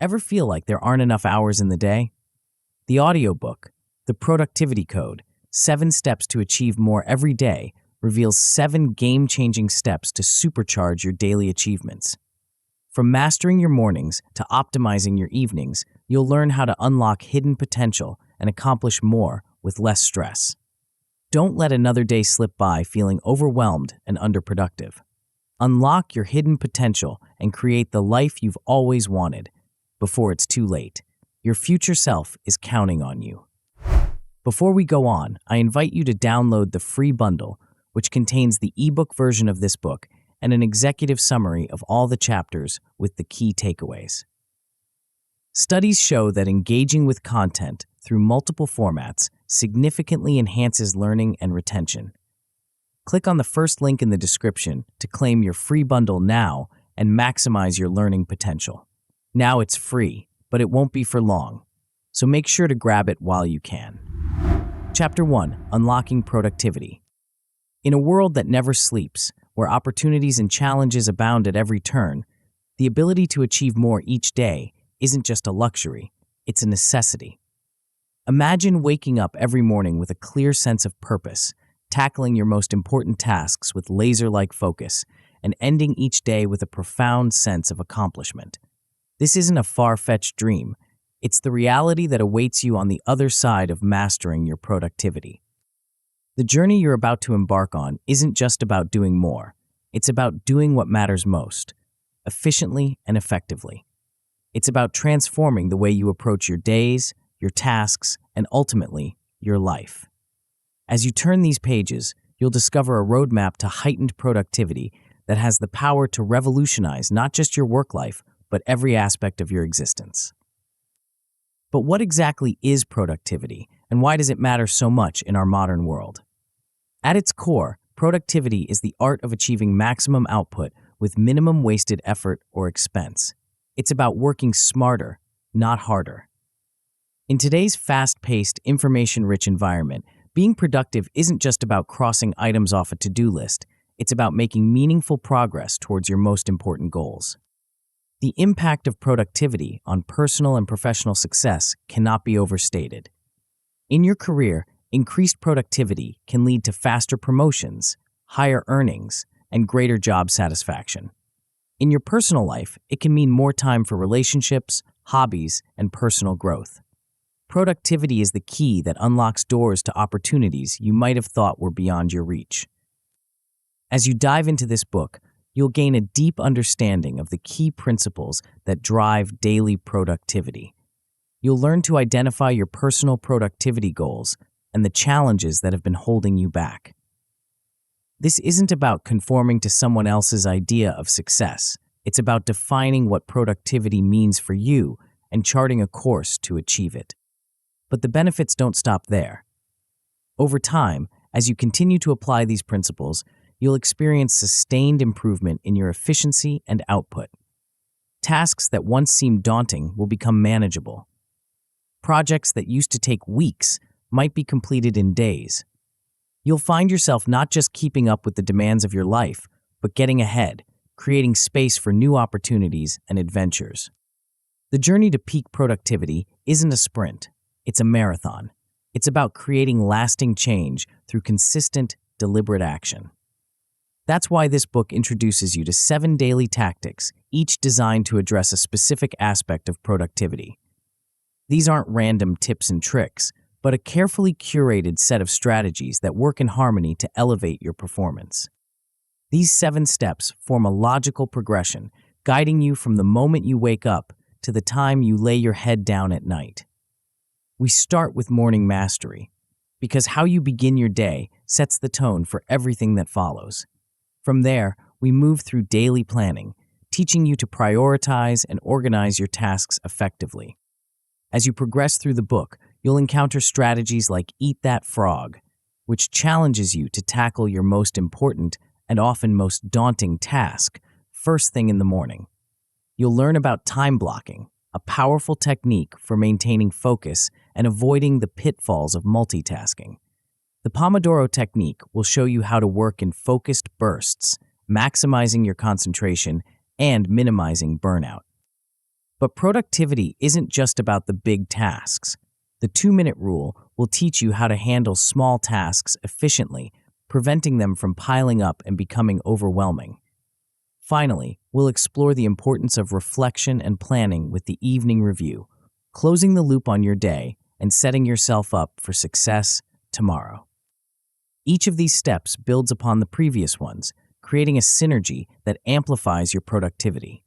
Ever feel like there aren't enough hours in the day? The audiobook, The Productivity Code, 7 Steps to Achieve More Every Day, reveals 7 game-changing steps to supercharge your daily achievements. From mastering your mornings to optimizing your evenings, you'll learn how to unlock hidden potential and accomplish more with less stress. Don't let another day slip by feeling overwhelmed and underproductive. Unlock your hidden potential and create the life you've always wanted before it's too late. Your future self is counting on you. Before we go on, I invite you to download the free bundle, which contains the ebook version of this book and an executive summary of all the chapters with the key takeaways. Studies show that engaging with content through multiple formats significantly enhances learning and retention. Click on the first link in the description to claim your free bundle now and maximize your learning potential. Now it's free, but it won't be for long, so make sure to grab it while you can. Chapter 1: Unlocking Productivity. In a world that never sleeps, where opportunities and challenges abound at every turn, the ability to achieve more each day isn't just a luxury, it's a necessity. Imagine waking up every morning with a clear sense of purpose, tackling your most important tasks with laser-like focus, and ending each day with a profound sense of accomplishment. This isn't a far-fetched dream. It's the reality that awaits you on the other side of mastering your productivity. The journey you're about to embark on isn't just about doing more. It's about doing what matters most, efficiently and effectively. It's about transforming the way you approach your days, your tasks, and ultimately, your life. As you turn these pages, you'll discover a roadmap to heightened productivity that has the power to revolutionize not just your work life, but every aspect of your existence. But what exactly is productivity, and why does it matter so much in our modern world? At its core, productivity is the art of achieving maximum output with minimum wasted effort or expense. It's about working smarter, not harder. In today's fast-paced, information-rich environment, being productive isn't just about crossing items off a to-do list. It's about making meaningful progress towards your most important goals. The impact of productivity on personal and professional success cannot be overstated. In your career, increased productivity can lead to faster promotions, higher earnings, and greater job satisfaction. In your personal life, it can mean more time for relationships, hobbies, and personal growth. Productivity is the key that unlocks doors to opportunities you might have thought were beyond your reach. As you dive into this book, you'll gain a deep understanding of the key principles that drive daily productivity. You'll learn to identify your personal productivity goals and the challenges that have been holding you back. This isn't about conforming to someone else's idea of success. It's about defining what productivity means for you and charting a course to achieve it. But the benefits don't stop there. Over time, as you continue to apply these principles, you'll experience sustained improvement in your efficiency and output. Tasks that once seemed daunting will become manageable. Projects that used to take weeks might be completed in days. You'll find yourself not just keeping up with the demands of your life, but getting ahead, creating space for new opportunities and adventures. The journey to peak productivity isn't a sprint, it's a marathon. It's about creating lasting change through consistent, deliberate action. That's why this book introduces you to 7 daily tactics, each designed to address a specific aspect of productivity. These aren't random tips and tricks, but a carefully curated set of strategies that work in harmony to elevate your performance. These 7 steps form a logical progression, guiding you from the moment you wake up to the time you lay your head down at night. We start with morning mastery, because how you begin your day sets the tone for everything that follows. From there, we move through daily planning, teaching you to prioritize and organize your tasks effectively. As you progress through the book, you'll encounter strategies like Eat That Frog, which challenges you to tackle your most important and often most daunting task first thing in the morning. You'll learn about time blocking, a powerful technique for maintaining focus and avoiding the pitfalls of multitasking. The Pomodoro technique will show you how to work in focused bursts, maximizing your concentration and minimizing burnout. But productivity isn't just about the big tasks. The 2-minute rule will teach you how to handle small tasks efficiently, preventing them from piling up and becoming overwhelming. Finally, we'll explore the importance of reflection and planning with the evening review, closing the loop on your day and setting yourself up for success tomorrow. Each of these steps builds upon the previous ones, creating a synergy that amplifies your productivity.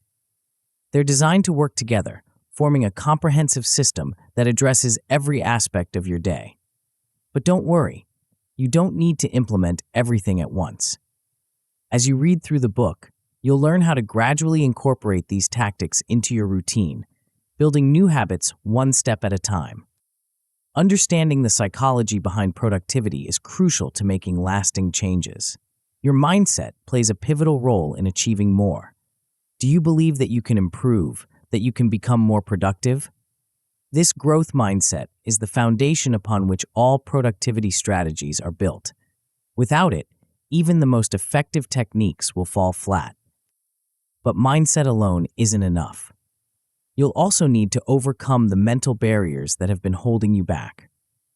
They're designed to work together, forming a comprehensive system that addresses every aspect of your day. But don't worry, you don't need to implement everything at once. As you read through the book, you'll learn how to gradually incorporate these tactics into your routine, building new habits one step at a time. Understanding the psychology behind productivity is crucial to making lasting changes. Your mindset plays a pivotal role in achieving more. Do you believe that you can improve, that you can become more productive? This growth mindset is the foundation upon which all productivity strategies are built. Without it, even the most effective techniques will fall flat. But mindset alone isn't enough. You'll also need to overcome the mental barriers that have been holding you back.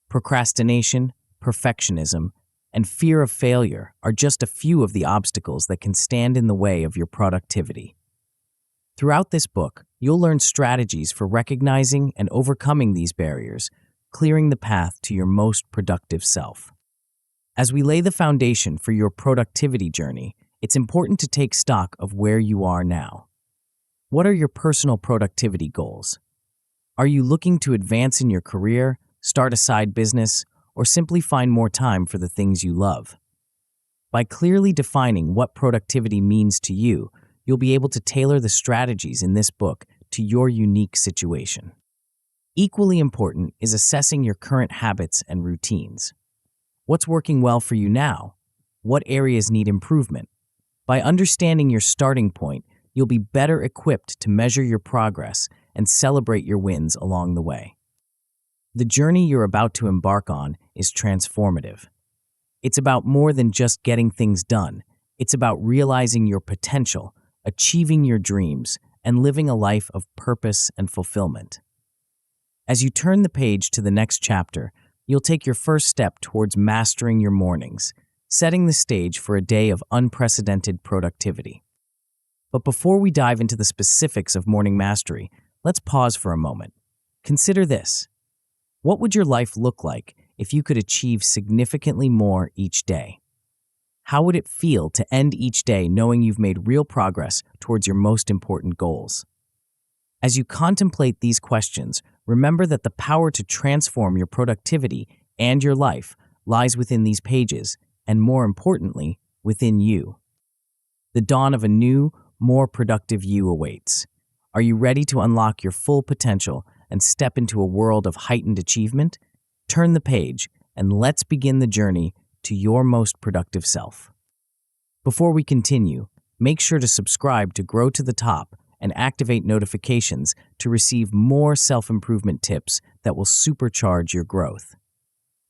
Procrastination, perfectionism, and fear of failure are just a few of the obstacles that can stand in the way of your productivity. Throughout this book, you'll learn strategies for recognizing and overcoming these barriers, clearing the path to your most productive self. As we lay the foundation for your productivity journey, it's important to take stock of where you are now. What are your personal productivity goals? Are you looking to advance in your career, start a side business, or simply find more time for the things you love? By clearly defining what productivity means to you, you'll be able to tailor the strategies in this book to your unique situation. Equally important is assessing your current habits and routines. What's working well for you now? What areas need improvement? By understanding your starting point, you'll be better equipped to measure your progress and celebrate your wins along the way. The journey you're about to embark on is transformative. It's about more than just getting things done. It's about realizing your potential, achieving your dreams, and living a life of purpose and fulfillment. As you turn the page to the next chapter, you'll take your first step towards mastering your mornings, setting the stage for a day of unprecedented productivity. But before we dive into the specifics of morning mastery, let's pause for a moment. Consider this. What would your life look like if you could achieve significantly more each day? How would it feel to end each day knowing you've made real progress towards your most important goals? As you contemplate these questions, remember that the power to transform your productivity and your life lies within these pages, and more importantly, within you. The dawn of a new, more productive you awaits. Are you ready to unlock your full potential and step into a world of heightened achievement? Turn the page, and let's begin the journey to your most productive self. Before we continue, make sure to subscribe to Grow to the Top and activate notifications to receive more self-improvement tips that will supercharge your growth.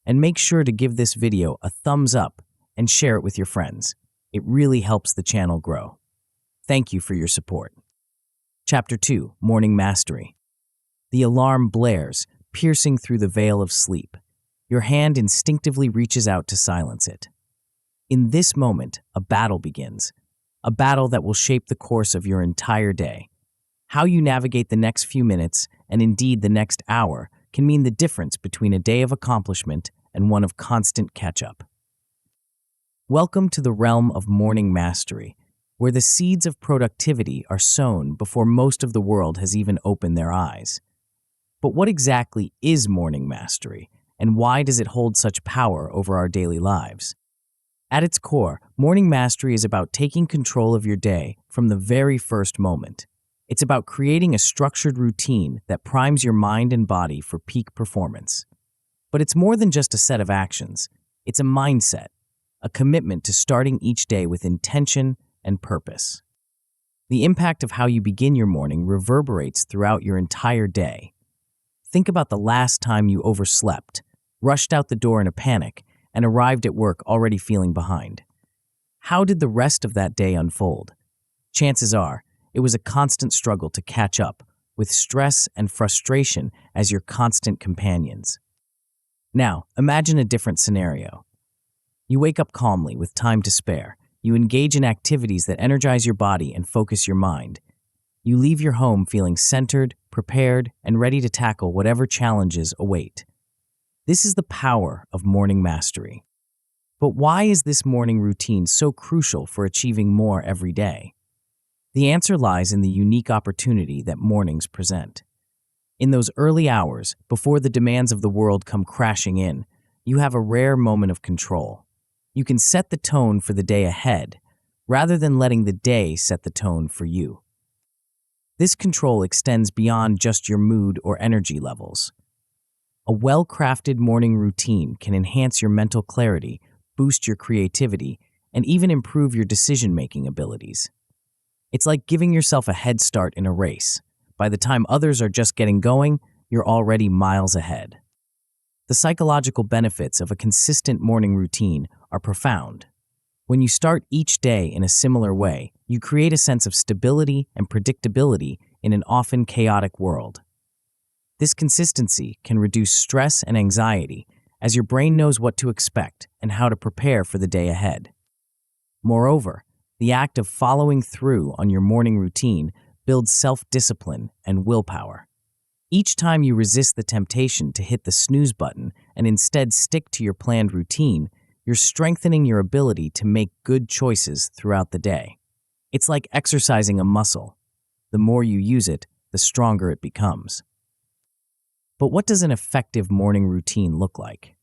And make sure to give this video a thumbs up and share it with your friends. It really helps the channel grow. Thank you for your support. Chapter 2, Morning Mastery. The alarm blares, piercing through the veil of sleep. Your hand instinctively reaches out to silence it. In this moment, a battle begins. A battle that will shape the course of your entire day. How you navigate the next few minutes, and indeed the next hour, can mean the difference between a day of accomplishment and one of constant catch-up. Welcome to the realm of morning mastery, where the seeds of productivity are sown before most of the world has even opened their eyes. But what exactly is morning mastery, and why does it hold such power over our daily lives? At its core, morning mastery is about taking control of your day from the very first moment. It's about creating a structured routine that primes your mind and body for peak performance. But it's more than just a set of actions. It's a mindset, a commitment to starting each day with intention and purpose. The impact of how you begin your morning reverberates throughout your entire day. Think about the last time you overslept, rushed out the door in a panic, and arrived at work already feeling behind. How did the rest of that day unfold? Chances are, it was a constant struggle to catch up, with stress and frustration as your constant companions. Now, imagine a different scenario. You wake up calmly with time to spare. You engage in activities that energize your body and focus your mind. You leave your home feeling centered, prepared, and ready to tackle whatever challenges await. This is the power of morning mastery. But why is this morning routine so crucial for achieving more every day? The answer lies in the unique opportunity that mornings present. In those early hours, before the demands of the world come crashing in, you have a rare moment of control. You can set the tone for the day ahead, rather than letting the day set the tone for you. This control extends beyond just your mood or energy levels. A well-crafted morning routine can enhance your mental clarity, boost your creativity, and even improve your decision-making abilities. It's like giving yourself a head start in a race. By the time others are just getting going, you're already miles ahead. The psychological benefits of a consistent morning routine are profound. When you start each day in a similar way, you create a sense of stability and predictability in an often chaotic world. This consistency can reduce stress and anxiety as your brain knows what to expect and how to prepare for the day ahead. Moreover, the act of following through on your morning routine builds self-discipline and willpower. Each time you resist the temptation to hit the snooze button and instead stick to your planned routine, you're strengthening your ability to make good choices throughout the day. It's like exercising a muscle. The more you use it, the stronger it becomes. But what does an effective morning routine look like?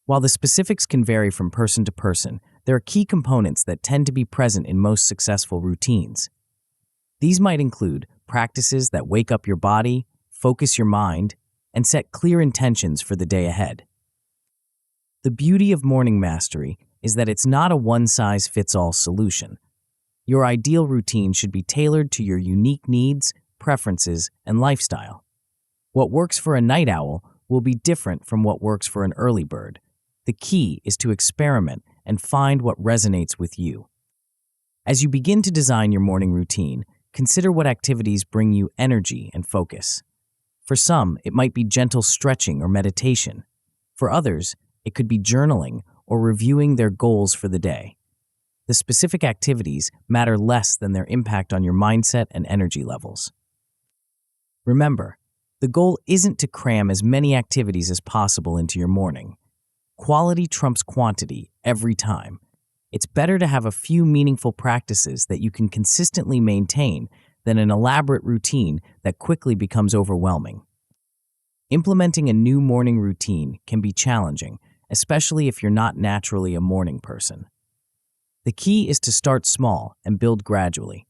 While the specifics can vary from person to person, there are key components that tend to be present in most successful routines. These might include practices that wake up your body, focus your mind, and set clear intentions for the day ahead. The beauty of morning mastery is that it's not a one-size-fits-all solution. Your ideal routine should be tailored to your unique needs, preferences, and lifestyle. What works for a night owl will be different from what works for an early bird. The key is to experiment and find what resonates with you. As you begin to design your morning routine, consider what activities bring you energy and focus. For some, it might be gentle stretching or meditation. For others, it could be journaling or reviewing their goals for the day. The specific activities matter less than their impact on your mindset and energy levels. Remember, the goal isn't to cram as many activities as possible into your morning. Quality trumps quantity every time. It's better to have a few meaningful practices that you can consistently maintain than an elaborate routine that quickly becomes overwhelming. Implementing a new morning routine can be challenging, especially if you're not naturally a morning person. The key is to start small and build gradually.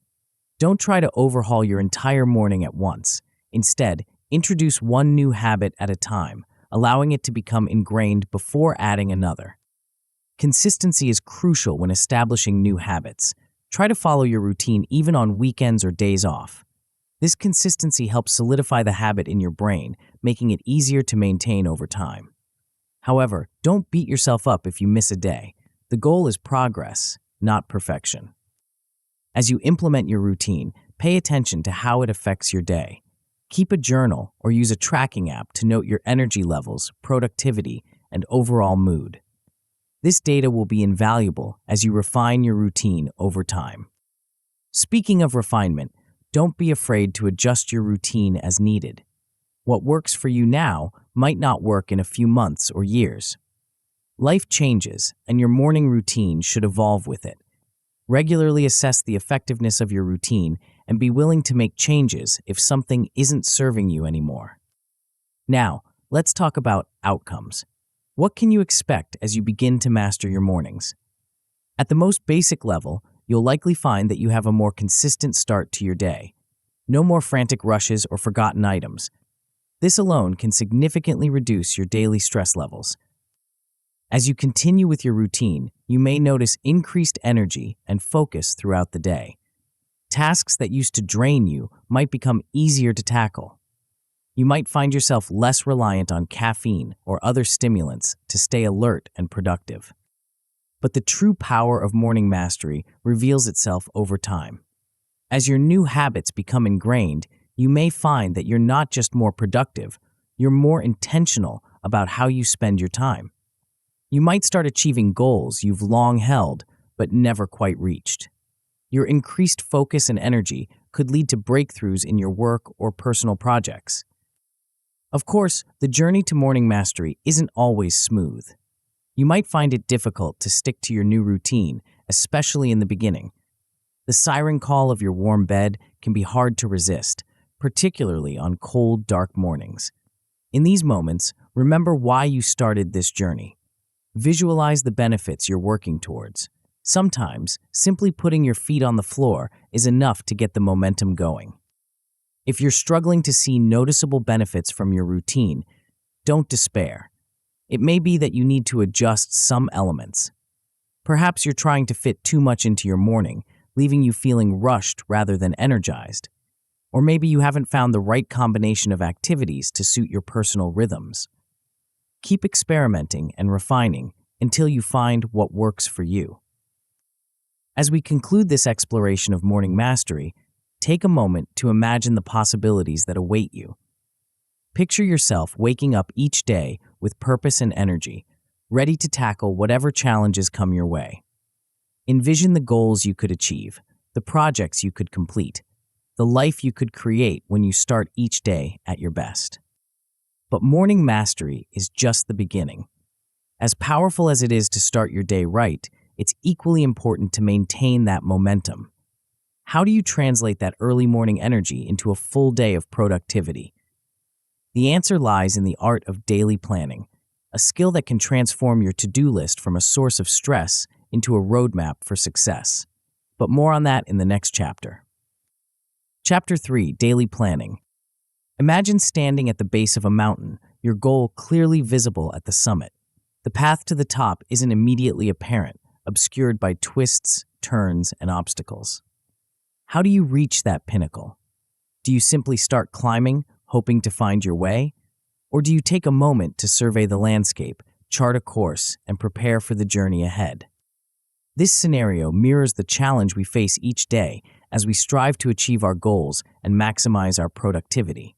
Don't try to overhaul your entire morning at once. Instead, introduce one new habit at a time, allowing it to become ingrained before adding another. Consistency is crucial when establishing new habits. Try to follow your routine even on weekends or days off. This consistency helps solidify the habit in your brain, making it easier to maintain over time. However, don't beat yourself up if you miss a day. The goal is progress, not perfection. As you implement your routine, pay attention to how it affects your day. Keep a journal or use a tracking app to note your energy levels, productivity, and overall mood. This data will be invaluable as you refine your routine over time. Speaking of refinement, don't be afraid to adjust your routine as needed. What works for you now might not work in a few months or years. Life changes, and your morning routine should evolve with it. Regularly assess the effectiveness of your routine and be willing to make changes if something isn't serving you anymore. Now, let's talk about outcomes. What can you expect as you begin to master your mornings? At the most basic level, you'll likely find that you have a more consistent start to your day. No more frantic rushes or forgotten items. This alone can significantly reduce your daily stress levels. As you continue with your routine, you may notice increased energy and focus throughout the day. Tasks that used to drain you might become easier to tackle. You might find yourself less reliant on caffeine or other stimulants to stay alert and productive. But the true power of morning mastery reveals itself over time. As your new habits become ingrained, you may find that you're not just more productive, you're more intentional about how you spend your time. You might start achieving goals you've long held but never quite reached. Your increased focus and energy could lead to breakthroughs in your work or personal projects. Of course, the journey to morning mastery isn't always smooth. You might find it difficult to stick to your new routine, especially in the beginning. The siren call of your warm bed can be hard to resist, particularly on cold, dark mornings. In these moments, remember why you started this journey. Visualize the benefits you're working towards. Sometimes, simply putting your feet on the floor is enough to get the momentum going. If you're struggling to see noticeable benefits from your routine, don't despair. It may be that you need to adjust some elements. Perhaps you're trying to fit too much into your morning, leaving you feeling rushed rather than energized. Or maybe you haven't found the right combination of activities to suit your personal rhythms. Keep experimenting and refining until you find what works for you. As we conclude this exploration of morning mastery, take a moment to imagine the possibilities that await you. Picture yourself waking up each day with purpose and energy, ready to tackle whatever challenges come your way. Envision the goals you could achieve, the projects you could complete, the life you could create when you start each day at your best. But morning mastery is just the beginning. As powerful as it is to start your day right, it's equally important to maintain that momentum. How do you translate that early morning energy into a full day of productivity? The answer lies in the art of daily planning, a skill that can transform your to-do list from a source of stress into a roadmap for success. But more on that in the next chapter. Chapter 3: Daily Planning. Imagine standing at the base of a mountain, your goal clearly visible at the summit. The path to the top isn't immediately apparent, obscured by twists, turns, and obstacles. How do you reach that pinnacle? Do you simply start climbing, hoping to find your way? Or do you take a moment to survey the landscape, chart a course, and prepare for the journey ahead? This scenario mirrors the challenge we face each day as we strive to achieve our goals and maximize our productivity.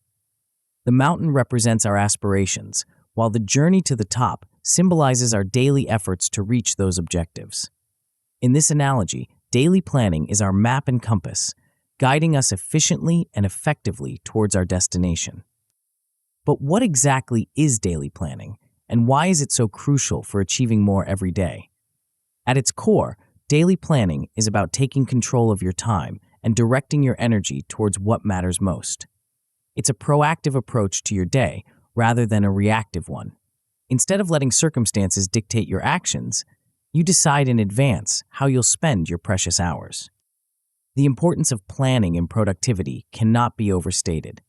The mountain represents our aspirations, while the journey to the top symbolizes our daily efforts to reach those objectives. In this analogy, daily planning is our map and compass, guiding us efficiently and effectively towards our destination. But what exactly is daily planning, and why is it so crucial for achieving more every day? At its core, daily planning is about taking control of your time and directing your energy towards what matters most. It's a proactive approach to your day rather than a reactive one. Instead of letting circumstances dictate your actions, you decide in advance how you'll spend your precious hours. The importance of planning in productivity cannot be overstated.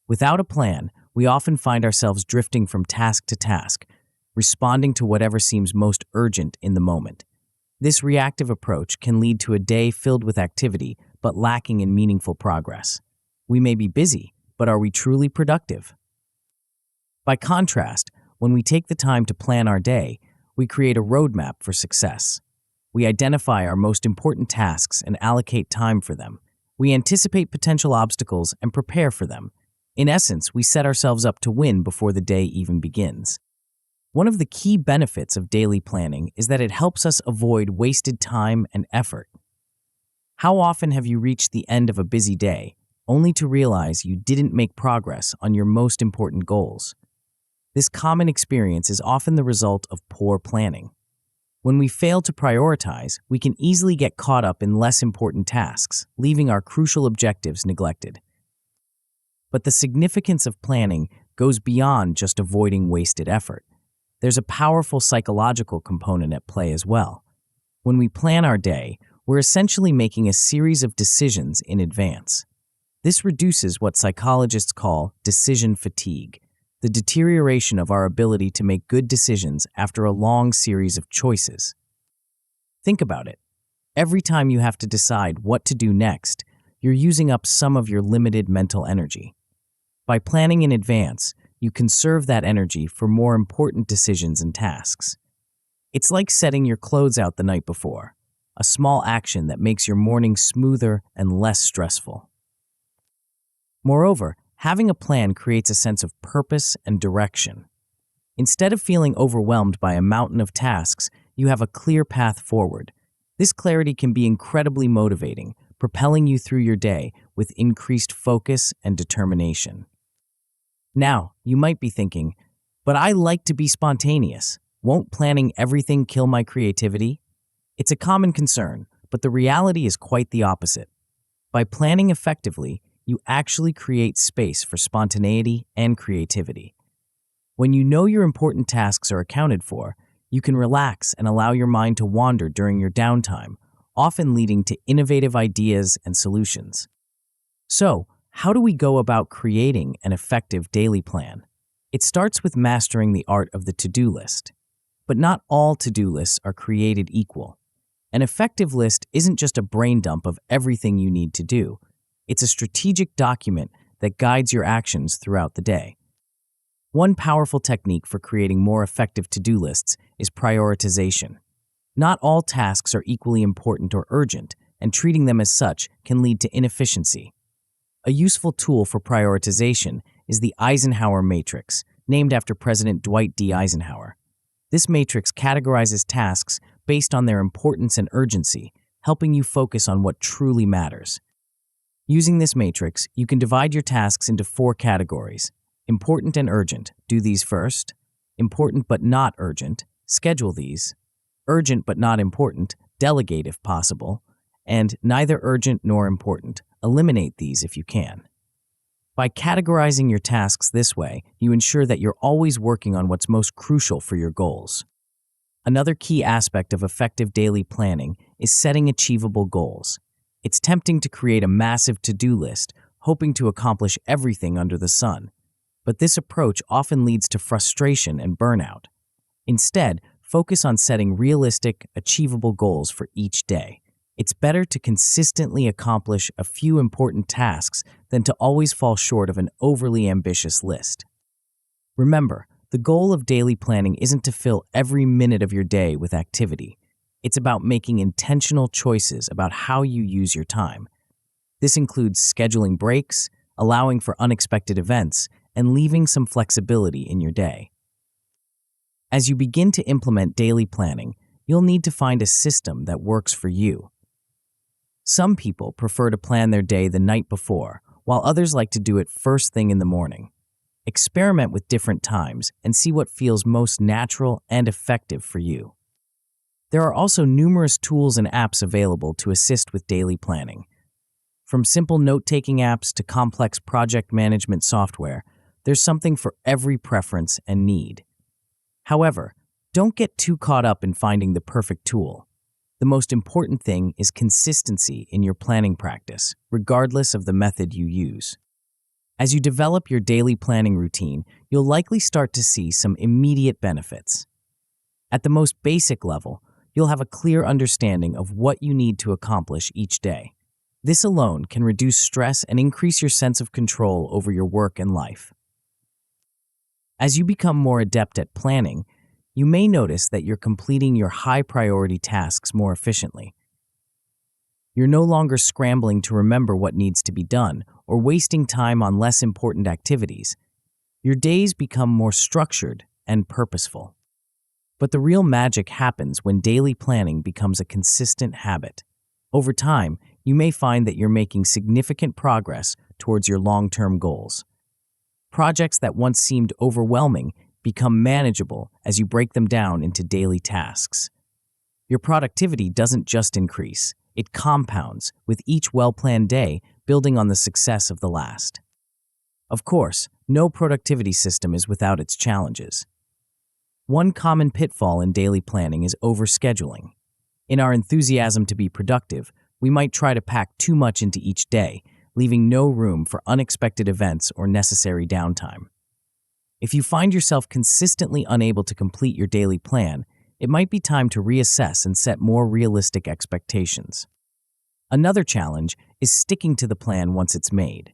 Without a plan, we often find ourselves drifting from task to task, responding to whatever seems most urgent in the moment. This reactive approach can lead to a day filled with activity but lacking in meaningful progress. We may be busy, but are we truly productive? By contrast, when we take the time to plan our day, we create a roadmap for success. We identify our most important tasks and allocate time for them. We anticipate potential obstacles and prepare for them. In essence, we set ourselves up to win before the day even begins. One of the key benefits of daily planning is that it helps us avoid wasted time and effort. How often have you reached the end of a busy day, only to realize you didn't make progress on your most important goals? This common experience is often the result of poor planning. When we fail to prioritize, we can easily get caught up in less important tasks, leaving our crucial objectives neglected. But the significance of planning goes beyond just avoiding wasted effort. There's a powerful psychological component at play as well. When we plan our day, we're essentially making a series of decisions in advance. This reduces what psychologists call decision fatigue, the deterioration of our ability to make good decisions after a long series of choices. Think about it. Every time you have to decide what to do next, you're using up some of your limited mental energy. By planning in advance, you conserve that energy for more important decisions and tasks. It's like setting your clothes out the night before, a small action that makes your morning smoother and less stressful. Moreover, having a plan creates a sense of purpose and direction. Instead of feeling overwhelmed by a mountain of tasks, you have a clear path forward. This clarity can be incredibly motivating, propelling you through your day with increased focus and determination. Now, you might be thinking, but I like to be spontaneous. Won't planning everything kill my creativity? It's a common concern, but the reality is quite the opposite. By planning effectively, you actually create space for spontaneity and creativity. When you know your important tasks are accounted for, you can relax and allow your mind to wander during your downtime, often leading to innovative ideas and solutions. So, how do we go about creating an effective daily plan? It starts with mastering the art of the to-do list. But not all to-do lists are created equal. An effective list isn't just a brain dump of everything you need to do. It's a strategic document that guides your actions throughout the day. One powerful technique for creating more effective to-do lists is prioritization. Not all tasks are equally important or urgent, and treating them as such can lead to inefficiency. A useful tool for prioritization is the Eisenhower Matrix, named after President Dwight D. Eisenhower. This matrix categorizes tasks based on their importance and urgency, helping you focus on what truly matters. Using this matrix, you can divide your tasks into 4 categories: important and urgent, do these first; important but not urgent, schedule these; urgent but not important, delegate if possible; and neither urgent nor important, eliminate these if you can. By categorizing your tasks this way, you ensure that you're always working on what's most crucial for your goals. Another key aspect of effective daily planning is setting achievable goals. It's tempting to create a massive to-do list, hoping to accomplish everything under the sun. But this approach often leads to frustration and burnout. Instead, focus on setting realistic, achievable goals for each day. It's better to consistently accomplish a few important tasks than to always fall short of an overly ambitious list. Remember, the goal of daily planning isn't to fill every minute of your day with activity. It's about making intentional choices about how you use your time. This includes scheduling breaks, allowing for unexpected events, and leaving some flexibility in your day. As you begin to implement daily planning, you'll need to find a system that works for you. Some people prefer to plan their day the night before, while others like to do it first thing in the morning. Experiment with different times and see what feels most natural and effective for you. There are also numerous tools and apps available to assist with daily planning. From simple note-taking apps to complex project management software, there's something for every preference and need. However, don't get too caught up in finding the perfect tool. The most important thing is consistency in your planning practice, regardless of the method you use. As you develop your daily planning routine, you'll likely start to see some immediate benefits. At the most basic level, you'll have a clear understanding of what you need to accomplish each day. This alone can reduce stress and increase your sense of control over your work and life. As you become more adept at planning, you may notice that you're completing your high-priority tasks more efficiently. You're no longer scrambling to remember what needs to be done or wasting time on less important activities. Your days become more structured and purposeful. But the real magic happens when daily planning becomes a consistent habit. Over time, you may find that you're making significant progress towards your long-term goals. Projects that once seemed overwhelming become manageable as you break them down into daily tasks. Your productivity doesn't just increase, it compounds, with each well-planned day building on the success of the last. Of course, no productivity system is without its challenges. One common pitfall in daily planning is overscheduling. In our enthusiasm to be productive, we might try to pack too much into each day, leaving no room for unexpected events or necessary downtime. If you find yourself consistently unable to complete your daily plan, it might be time to reassess and set more realistic expectations. Another challenge is sticking to the plan once it's made.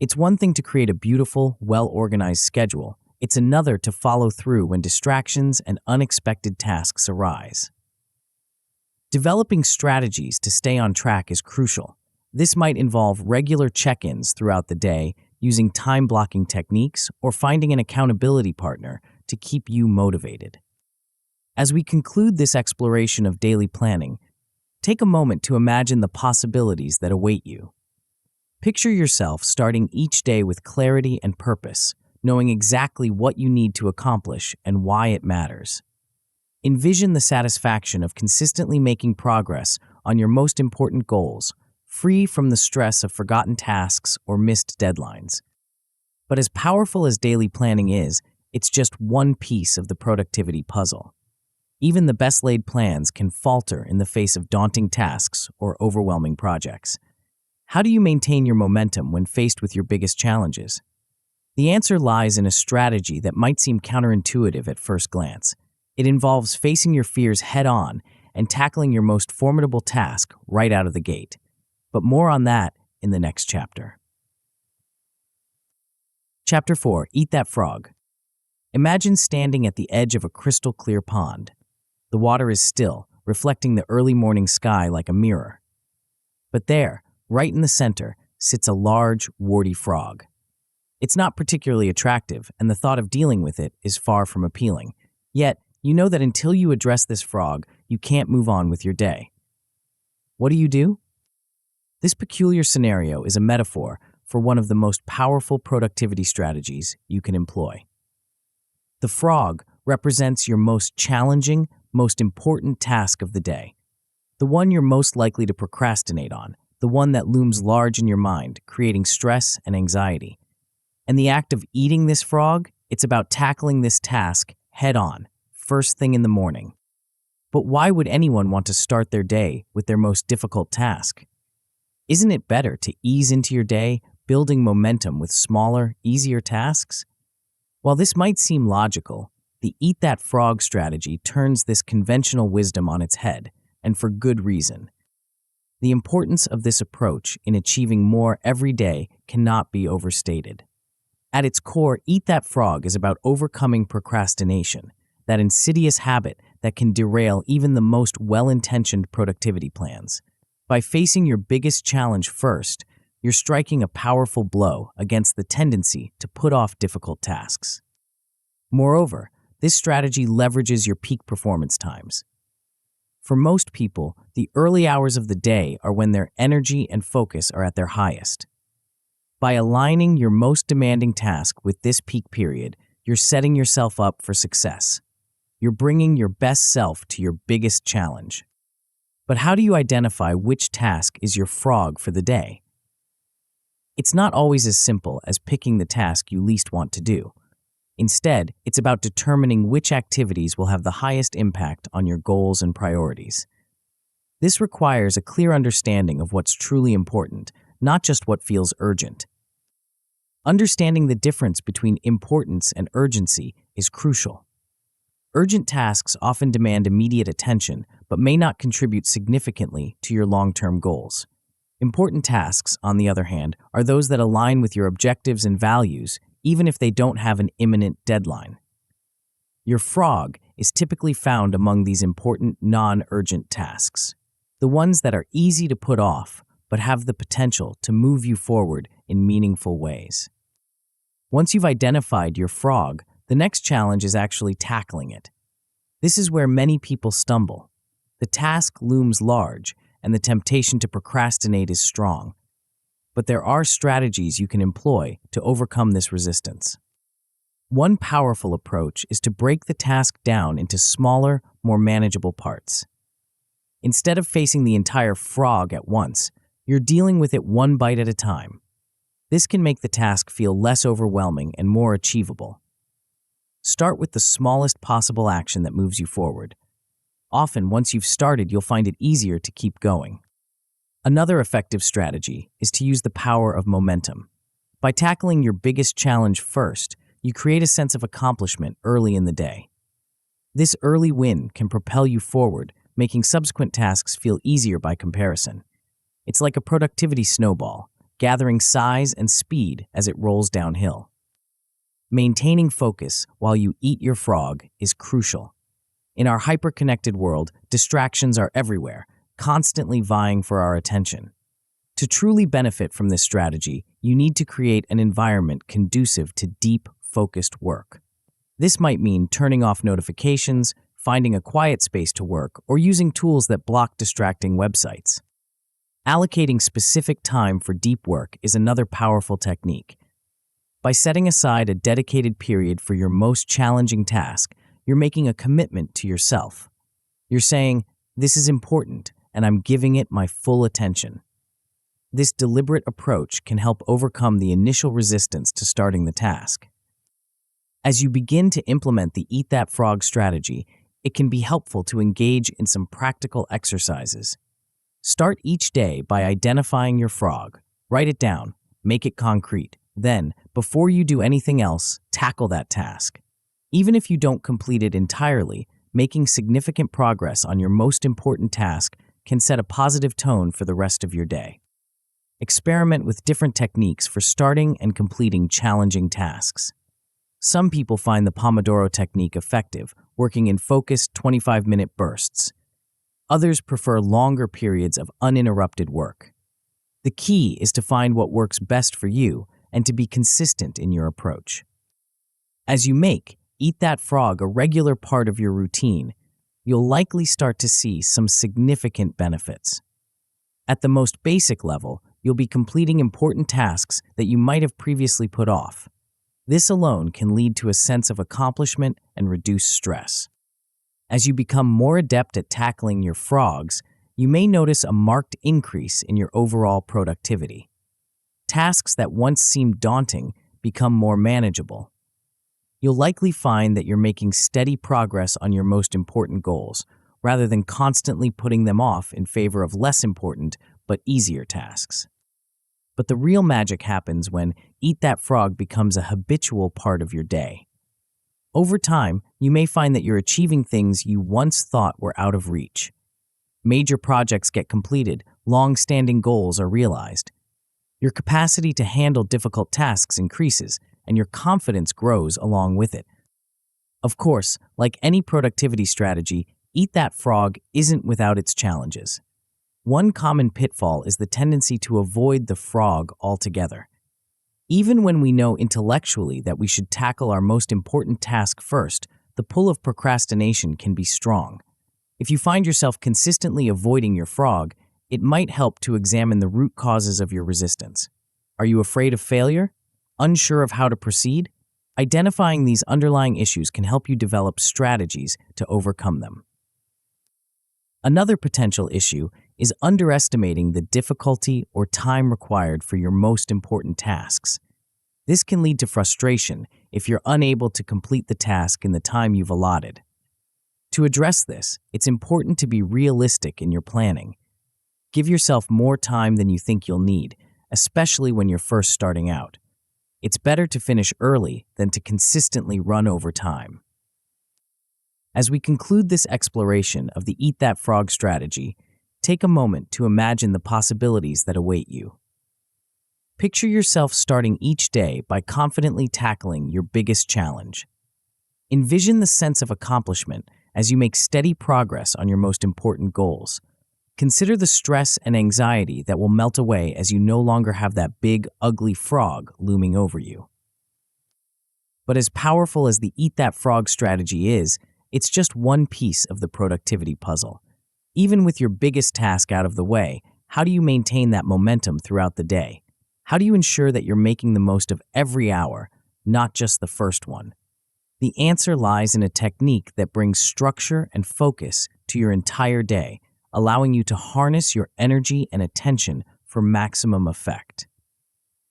It's one thing to create a beautiful, well-organized schedule. It's another to follow through when distractions and unexpected tasks arise. Developing strategies to stay on track is crucial. This might involve regular check-ins throughout the day, using time-blocking techniques, or finding an accountability partner to keep you motivated. As we conclude this exploration of daily planning, take a moment to imagine the possibilities that await you. Picture yourself starting each day with clarity and purpose, knowing exactly what you need to accomplish and why it matters. Envision the satisfaction of consistently making progress on your most important goals, free from the stress of forgotten tasks or missed deadlines. But as powerful as daily planning is, it's just one piece of the productivity puzzle. Even the best-laid plans can falter in the face of daunting tasks or overwhelming projects. How do you maintain your momentum when faced with your biggest challenges? The answer lies in a strategy that might seem counterintuitive at first glance. It involves facing your fears head-on and tackling your most formidable task right out of the gate. But more on that in the next chapter. Chapter 4. Eat That Frog. Imagine standing at the edge of a crystal-clear pond. The water is still, reflecting the early morning sky like a mirror. But there, right in the center, sits a large, warty frog. It's not particularly attractive, and the thought of dealing with it is far from appealing. Yet, you know that until you address this frog, you can't move on with your day. What do? This peculiar scenario is a metaphor for one of the most powerful productivity strategies you can employ. The frog represents your most challenging, most important task of the day. The one you're most likely to procrastinate on, the one that looms large in your mind, creating stress and anxiety. And the act of eating this frog, it's about tackling this task head-on, first thing in the morning. But why would anyone want to start their day with their most difficult task? Isn't it better to ease into your day, building momentum with smaller, easier tasks? While this might seem logical, the Eat That Frog strategy turns this conventional wisdom on its head, and for good reason. The importance of this approach in achieving more every day cannot be overstated. At its core, Eat That Frog is about overcoming procrastination, that insidious habit that can derail even the most well-intentioned productivity plans. By facing your biggest challenge first, you're striking a powerful blow against the tendency to put off difficult tasks. Moreover, this strategy leverages your peak performance times. For most people, the early hours of the day are when their energy and focus are at their highest. By aligning your most demanding task with this peak period, you're setting yourself up for success. You're bringing your best self to your biggest challenge. But how do you identify which task is your frog for the day? It's not always as simple as picking the task you least want to do. Instead, it's about determining which activities will have the highest impact on your goals and priorities. This requires a clear understanding of what's truly important, not just what feels urgent. Understanding the difference between importance and urgency is crucial. Urgent tasks often demand immediate attention, but may not contribute significantly to your long-term goals. Important tasks, on the other hand, are those that align with your objectives and values, even if they don't have an imminent deadline. Your frog is typically found among these important non-urgent tasks, the ones that are easy to put off, but have the potential to move you forward in meaningful ways. Once you've identified your frog, the next challenge is actually tackling it. This is where many people stumble. The task looms large, and the temptation to procrastinate is strong. But there are strategies you can employ to overcome this resistance. One powerful approach is to break the task down into smaller, more manageable parts. Instead of facing the entire frog at once, you're dealing with it one bite at a time. This can make the task feel less overwhelming and more achievable. Start with the smallest possible action that moves you forward. Often, once you've started, you'll find it easier to keep going. Another effective strategy is to use the power of momentum. By tackling your biggest challenge first, you create a sense of accomplishment early in the day. This early win can propel you forward, making subsequent tasks feel easier by comparison. It's like a productivity snowball, gathering size and speed as it rolls downhill. Maintaining focus while you eat your frog is crucial. In our hyper-connected world, distractions are everywhere, constantly vying for our attention. To truly benefit from this strategy, you need to create an environment conducive to deep, focused work. This might mean turning off notifications, finding a quiet space to work, or using tools that block distracting websites. Allocating specific time for deep work is another powerful technique. By setting aside a dedicated period for your most challenging task, you're making a commitment to yourself. You're saying, "This is important, and I'm giving it my full attention." This deliberate approach can help overcome the initial resistance to starting the task. As you begin to implement the Eat That Frog strategy, it can be helpful to engage in some practical exercises. Start each day by identifying your frog. Write it down, make it concrete. Then, before you do anything else, tackle that task. Even if you don't complete it entirely, making significant progress on your most important task can set a positive tone for the rest of your day. Experiment with different techniques for starting and completing challenging tasks. Some people find the Pomodoro technique effective, working in focused 25-minute bursts. Others prefer longer periods of uninterrupted work. The key is to find what works best for you and to be consistent in your approach. As you make Eat That Frog a regular part of your routine, you'll likely start to see some significant benefits. At the most basic level, you'll be completing important tasks that you might have previously put off. This alone can lead to a sense of accomplishment and reduce stress. As you become more adept at tackling your frogs, you may notice a marked increase in your overall productivity. Tasks that once seemed daunting become more manageable. You'll likely find that you're making steady progress on your most important goals, rather than constantly putting them off in favor of less important but easier tasks. But the real magic happens when Eat That Frog becomes a habitual part of your day. Over time, you may find that you're achieving things you once thought were out of reach. Major projects get completed, long-standing goals are realized. Your capacity to handle difficult tasks increases, and your confidence grows along with it. Of course, like any productivity strategy, Eat That Frog isn't without its challenges. One common pitfall is the tendency to avoid the frog altogether. Even when we know intellectually that we should tackle our most important task first, the pull of procrastination can be strong. If you find yourself consistently avoiding your frog, it might help to examine the root causes of your resistance. Are you afraid of failure? Unsure of how to proceed? Identifying these underlying issues can help you develop strategies to overcome them. Another potential issue is underestimating the difficulty or time required for your most important tasks. This can lead to frustration if you're unable to complete the task in the time you've allotted. To address this, it's important to be realistic in your planning. Give yourself more time than you think you'll need, especially when you're first starting out. It's better to finish early than to consistently run over time. As we conclude this exploration of the Eat That Frog strategy, take a moment to imagine the possibilities that await you. Picture yourself starting each day by confidently tackling your biggest challenge. Envision the sense of accomplishment as you make steady progress on your most important goals. Consider the stress and anxiety that will melt away as you no longer have that big, ugly frog looming over you. But as powerful as the Eat That Frog strategy is, it's just one piece of the productivity puzzle. Even with your biggest task out of the way, how do you maintain that momentum throughout the day? How do you ensure that you're making the most of every hour, not just the first one? The answer lies in a technique that brings structure and focus to your entire day, allowing you to harness your energy and attention for maximum effect.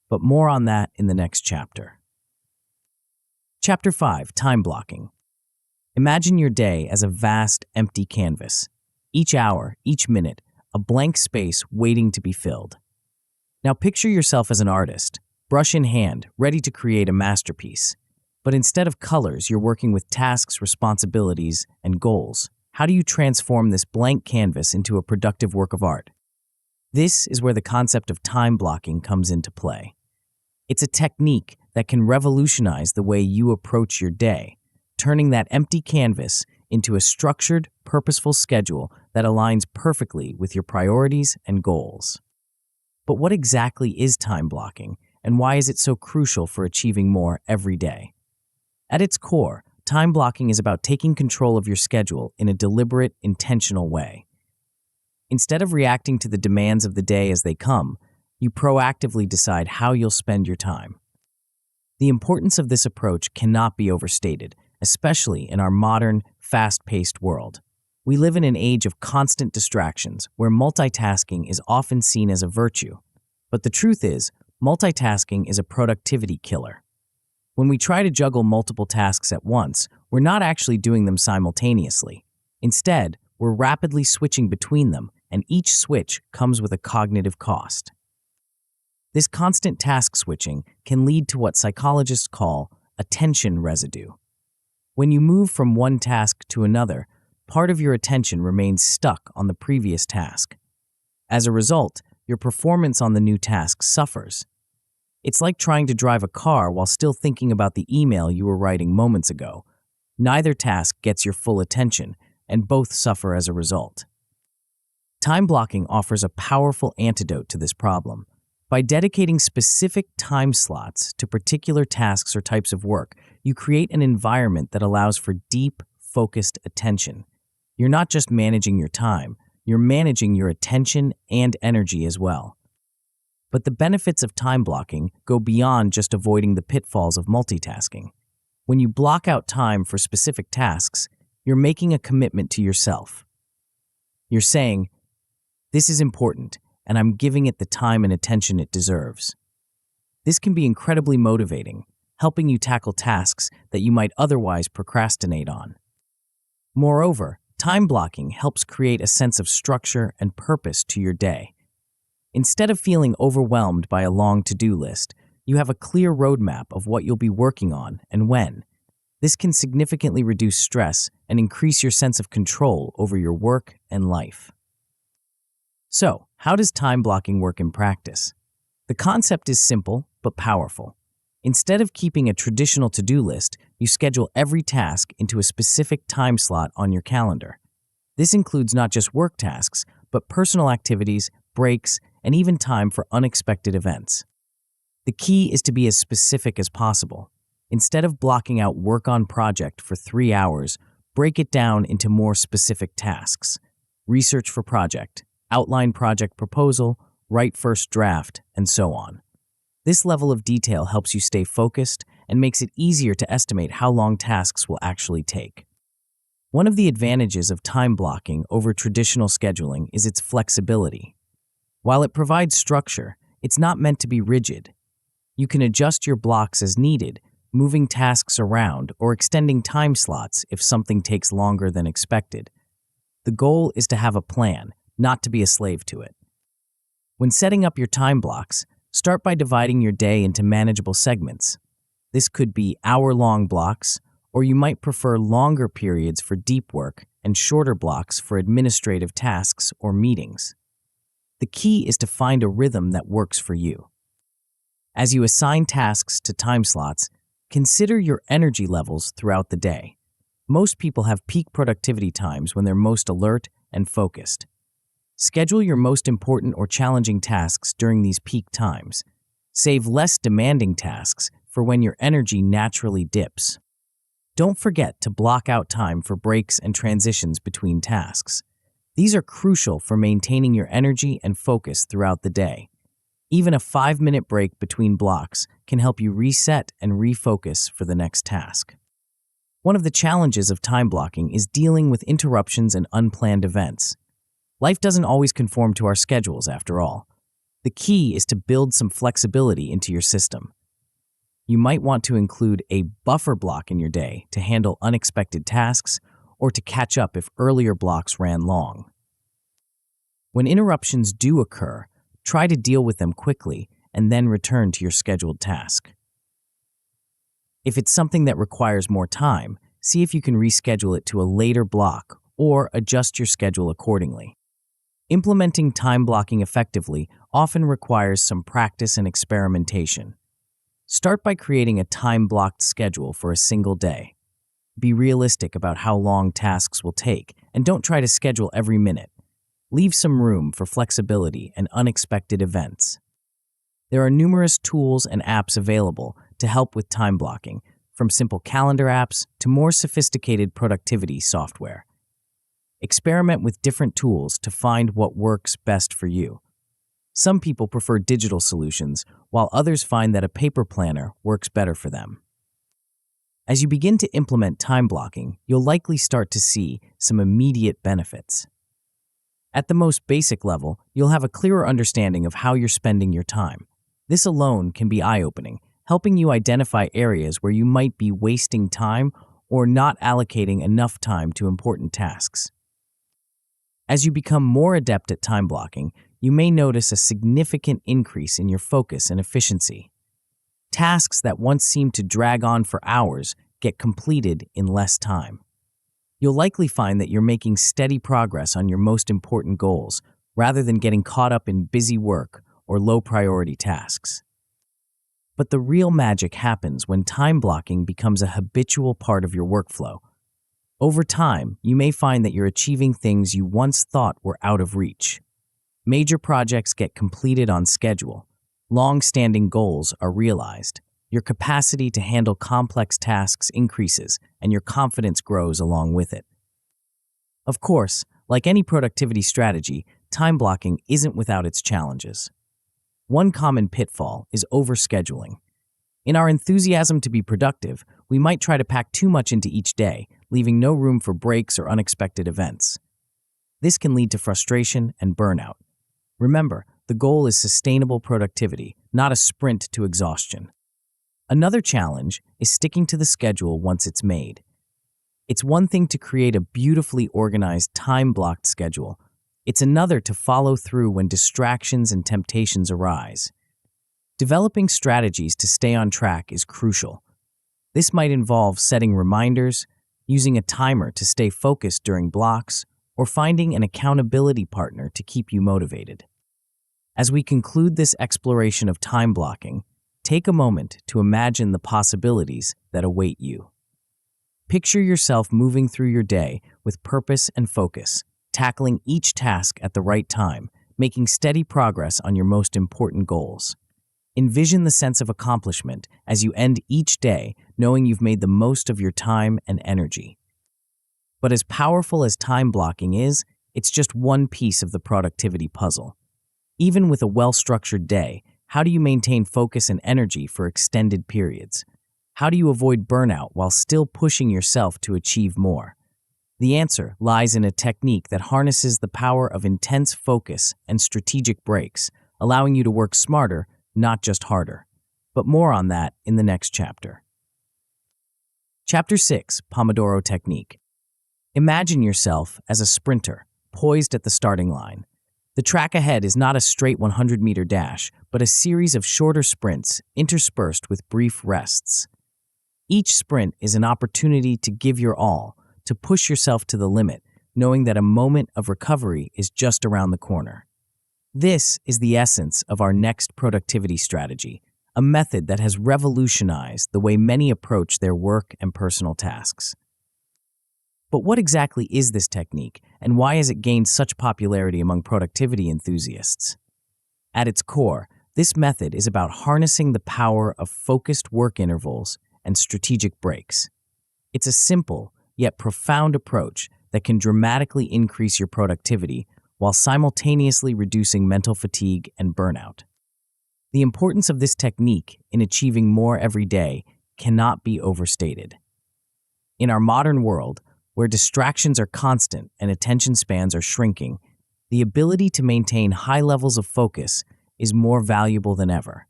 But more on that in the next chapter. Chapter 5, Time Blocking. Imagine your day as a vast, empty canvas. Each hour, each minute, a blank space waiting to be filled. Now picture yourself as an artist, brush in hand, ready to create a masterpiece. But instead of colors, you're working with tasks, responsibilities, and goals. How do you transform this blank canvas into a productive work of art? This is where the concept of time blocking comes into play. It's a technique that can revolutionize the way you approach your day, turning that empty canvas into a structured, purposeful schedule that aligns perfectly with your priorities and goals. But what exactly is time blocking, and why is it so crucial for achieving more every day? At its core, time blocking is about taking control of your schedule in a deliberate, intentional way. Instead of reacting to the demands of the day as they come, you proactively decide how you'll spend your time. The importance of this approach cannot be overstated, especially in our modern, fast-paced world. We live in an age of constant distractions where multitasking is often seen as a virtue. But the truth is, multitasking is a productivity killer. When we try to juggle multiple tasks at once, we're not actually doing them simultaneously. Instead, we're rapidly switching between them, and each switch comes with a cognitive cost. This constant task switching can lead to what psychologists call attention residue. When you move from one task to another, part of your attention remains stuck on the previous task. As a result, your performance on the new task suffers. It's like trying to drive a car while still thinking about the email you were writing moments ago. Neither task gets your full attention, and both suffer as a result. Time blocking offers a powerful antidote to this problem. By dedicating specific time slots to particular tasks or types of work, you create an environment that allows for deep, focused attention. You're not just managing your time, you're managing your attention and energy as well. But the benefits of time blocking go beyond just avoiding the pitfalls of multitasking. When you block out time for specific tasks, you're making a commitment to yourself. You're saying, "This is important, and I'm giving it the time and attention it deserves." This can be incredibly motivating, helping you tackle tasks that you might otherwise procrastinate on. Moreover, time blocking helps create a sense of structure and purpose to your day. Instead of feeling overwhelmed by a long to-do list, you have a clear roadmap of what you'll be working on and when. This can significantly reduce stress and increase your sense of control over your work and life. So, how does time blocking work in practice? The concept is simple but powerful. Instead of keeping a traditional to-do list, you schedule every task into a specific time slot on your calendar. This includes not just work tasks, but personal activities, breaks, and even time for unexpected events. The key is to be as specific as possible. Instead of blocking out work on project for 3 hours, break it down into more specific tasks. Research for project, outline project proposal, write first draft, and so on. This level of detail helps you stay focused and makes it easier to estimate how long tasks will actually take. One of the advantages of time blocking over traditional scheduling is its flexibility. While it provides structure, it's not meant to be rigid. You can adjust your blocks as needed, moving tasks around or extending time slots if something takes longer than expected. The goal is to have a plan, not to be a slave to it. When setting up your time blocks, start by dividing your day into manageable segments. This could be hour-long blocks, or you might prefer longer periods for deep work and shorter blocks for administrative tasks or meetings. The key is to find a rhythm that works for you. As you assign tasks to time slots, consider your energy levels throughout the day. Most people have peak productivity times when they're most alert and focused. Schedule your most important or challenging tasks during these peak times. Save less demanding tasks for when your energy naturally dips. Don't forget to block out time for breaks and transitions between tasks. These are crucial for maintaining your energy and focus throughout the day. Even a 5-minute break between blocks can help you reset and refocus for the next task. One of the challenges of time blocking is dealing with interruptions and unplanned events. Life doesn't always conform to our schedules, after all. The key is to build some flexibility into your system. You might want to include a buffer block in your day to handle unexpected tasks or to catch up if earlier blocks ran long. When interruptions do occur, try to deal with them quickly and then return to your scheduled task. If it's something that requires more time, see if you can reschedule it to a later block or adjust your schedule accordingly. Implementing time blocking effectively often requires some practice and experimentation. Start by creating a time-blocked schedule for a single day. Be realistic about how long tasks will take, and don't try to schedule every minute. leave some room for flexibility and unexpected events. There are numerous tools and apps available to help with time blocking, from simple calendar apps to more sophisticated productivity software. Experiment with different tools to find what works best for you. Some people prefer digital solutions, while others find that a paper planner works better for them. As you begin to implement time blocking, you'll likely start to see some immediate benefits. At the most basic level, you'll have a clearer understanding of how you're spending your time. This alone can be eye-opening, helping you identify areas where you might be wasting time or not allocating enough time to important tasks. As you become more adept at time blocking, you may notice a significant increase in your focus and efficiency. Tasks that once seemed to drag on for hours get completed in less time. You'll likely find that you're making steady progress on your most important goals, rather than getting caught up in busy work or low-priority tasks. But the real magic happens when time blocking becomes a habitual part of your workflow. Over time, you may find that you're achieving things you once thought were out of reach. Major projects get completed on schedule. Long-standing goals are realized. Your capacity to handle complex tasks increases, and your confidence grows along with it. Of course, like any productivity strategy, time blocking isn't without its challenges. One common pitfall is overscheduling. In our enthusiasm to be productive, we might try to pack too much into each day, leaving no room for breaks or unexpected events. This can lead to frustration and burnout. Remember, the goal is sustainable productivity, not a sprint to exhaustion. Another challenge is sticking to the schedule once it's made. It's one thing to create a beautifully organized, time-blocked schedule. It's another to follow through when distractions and temptations arise. Developing strategies to stay on track is crucial. This might involve setting reminders, using a timer to stay focused during blocks, or finding an accountability partner to keep you motivated. As we conclude this exploration of time blocking, take a moment to imagine the possibilities that await you. Picture yourself moving through your day with purpose and focus, tackling each task at the right time, making steady progress on your most important goals. Envision the sense of accomplishment as you end each day knowing you've made the most of your time and energy. But as powerful as time blocking is, it's just one piece of the productivity puzzle. Even with a well-structured day, how do you maintain focus and energy for extended periods? How do you avoid burnout while still pushing yourself to achieve more? The answer lies in a technique that harnesses the power of intense focus and strategic breaks, allowing you to work smarter, not just harder. But more on that in the next chapter. Chapter 6, Pomodoro Technique. Imagine yourself as a sprinter, poised at the starting line. The track ahead is not a straight 100-meter dash, but a series of shorter sprints interspersed with brief rests. Each sprint is an opportunity to give your all, to push yourself to the limit, knowing that a moment of recovery is just around the corner. This is the essence of our next productivity strategy, a method that has revolutionized the way many approach their work and personal tasks. But what exactly is this technique, and why has it gained such popularity among productivity enthusiasts? At its core, this method is about harnessing the power of focused work intervals and strategic breaks. It's a simple, yet profound approach that can dramatically increase your productivity while simultaneously reducing mental fatigue and burnout. The importance of this technique in achieving more every day cannot be overstated. In our modern world, where distractions are constant and attention spans are shrinking, the ability to maintain high levels of focus is more valuable than ever.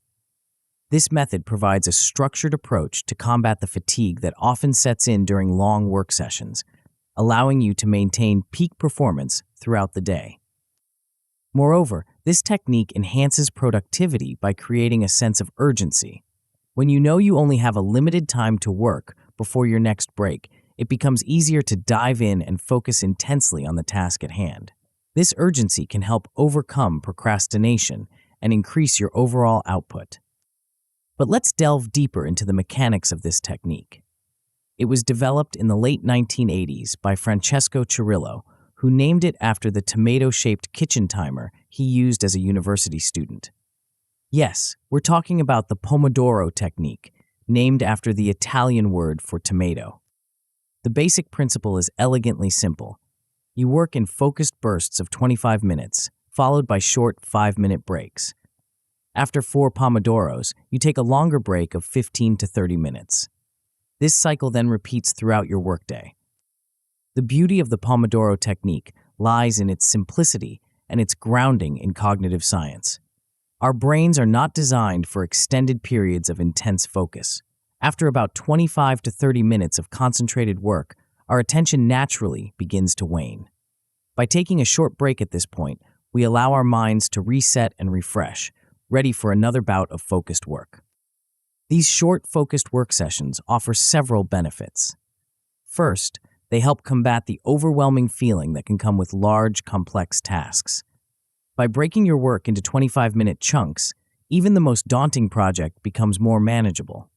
This method provides a structured approach to combat the fatigue that often sets in during long work sessions, allowing you to maintain peak performance throughout the day. Moreover, this technique enhances productivity by creating a sense of urgency. When you know you only have a limited time to work before your next break, it becomes easier to dive in and focus intensely on the task at hand. This urgency can help overcome procrastination and increase your overall output. But let's delve deeper into the mechanics of this technique. It was developed in the late 1980s by Francesco Cirillo, who named it after the tomato-shaped kitchen timer he used as a university student. Yes, we're talking about the Pomodoro technique, named after the Italian word for tomato. The basic principle is elegantly simple. You work in focused bursts of 25 minutes, followed by short 5-minute breaks. After 4 Pomodoros, you take a longer break of 15 to 30 minutes. This cycle then repeats throughout your workday. The beauty of the Pomodoro technique lies in its simplicity and its grounding in cognitive science. Our brains are not designed for extended periods of intense focus. After about 25 to 30 minutes of concentrated work, our attention naturally begins to wane. By taking a short break at this point, we allow our minds to reset and refresh, ready for another bout of focused work. These short, focused work sessions offer several benefits. First, they help combat the overwhelming feeling that can come with large, complex tasks. By breaking your work into 25-minute chunks, even the most daunting project becomes more manageable.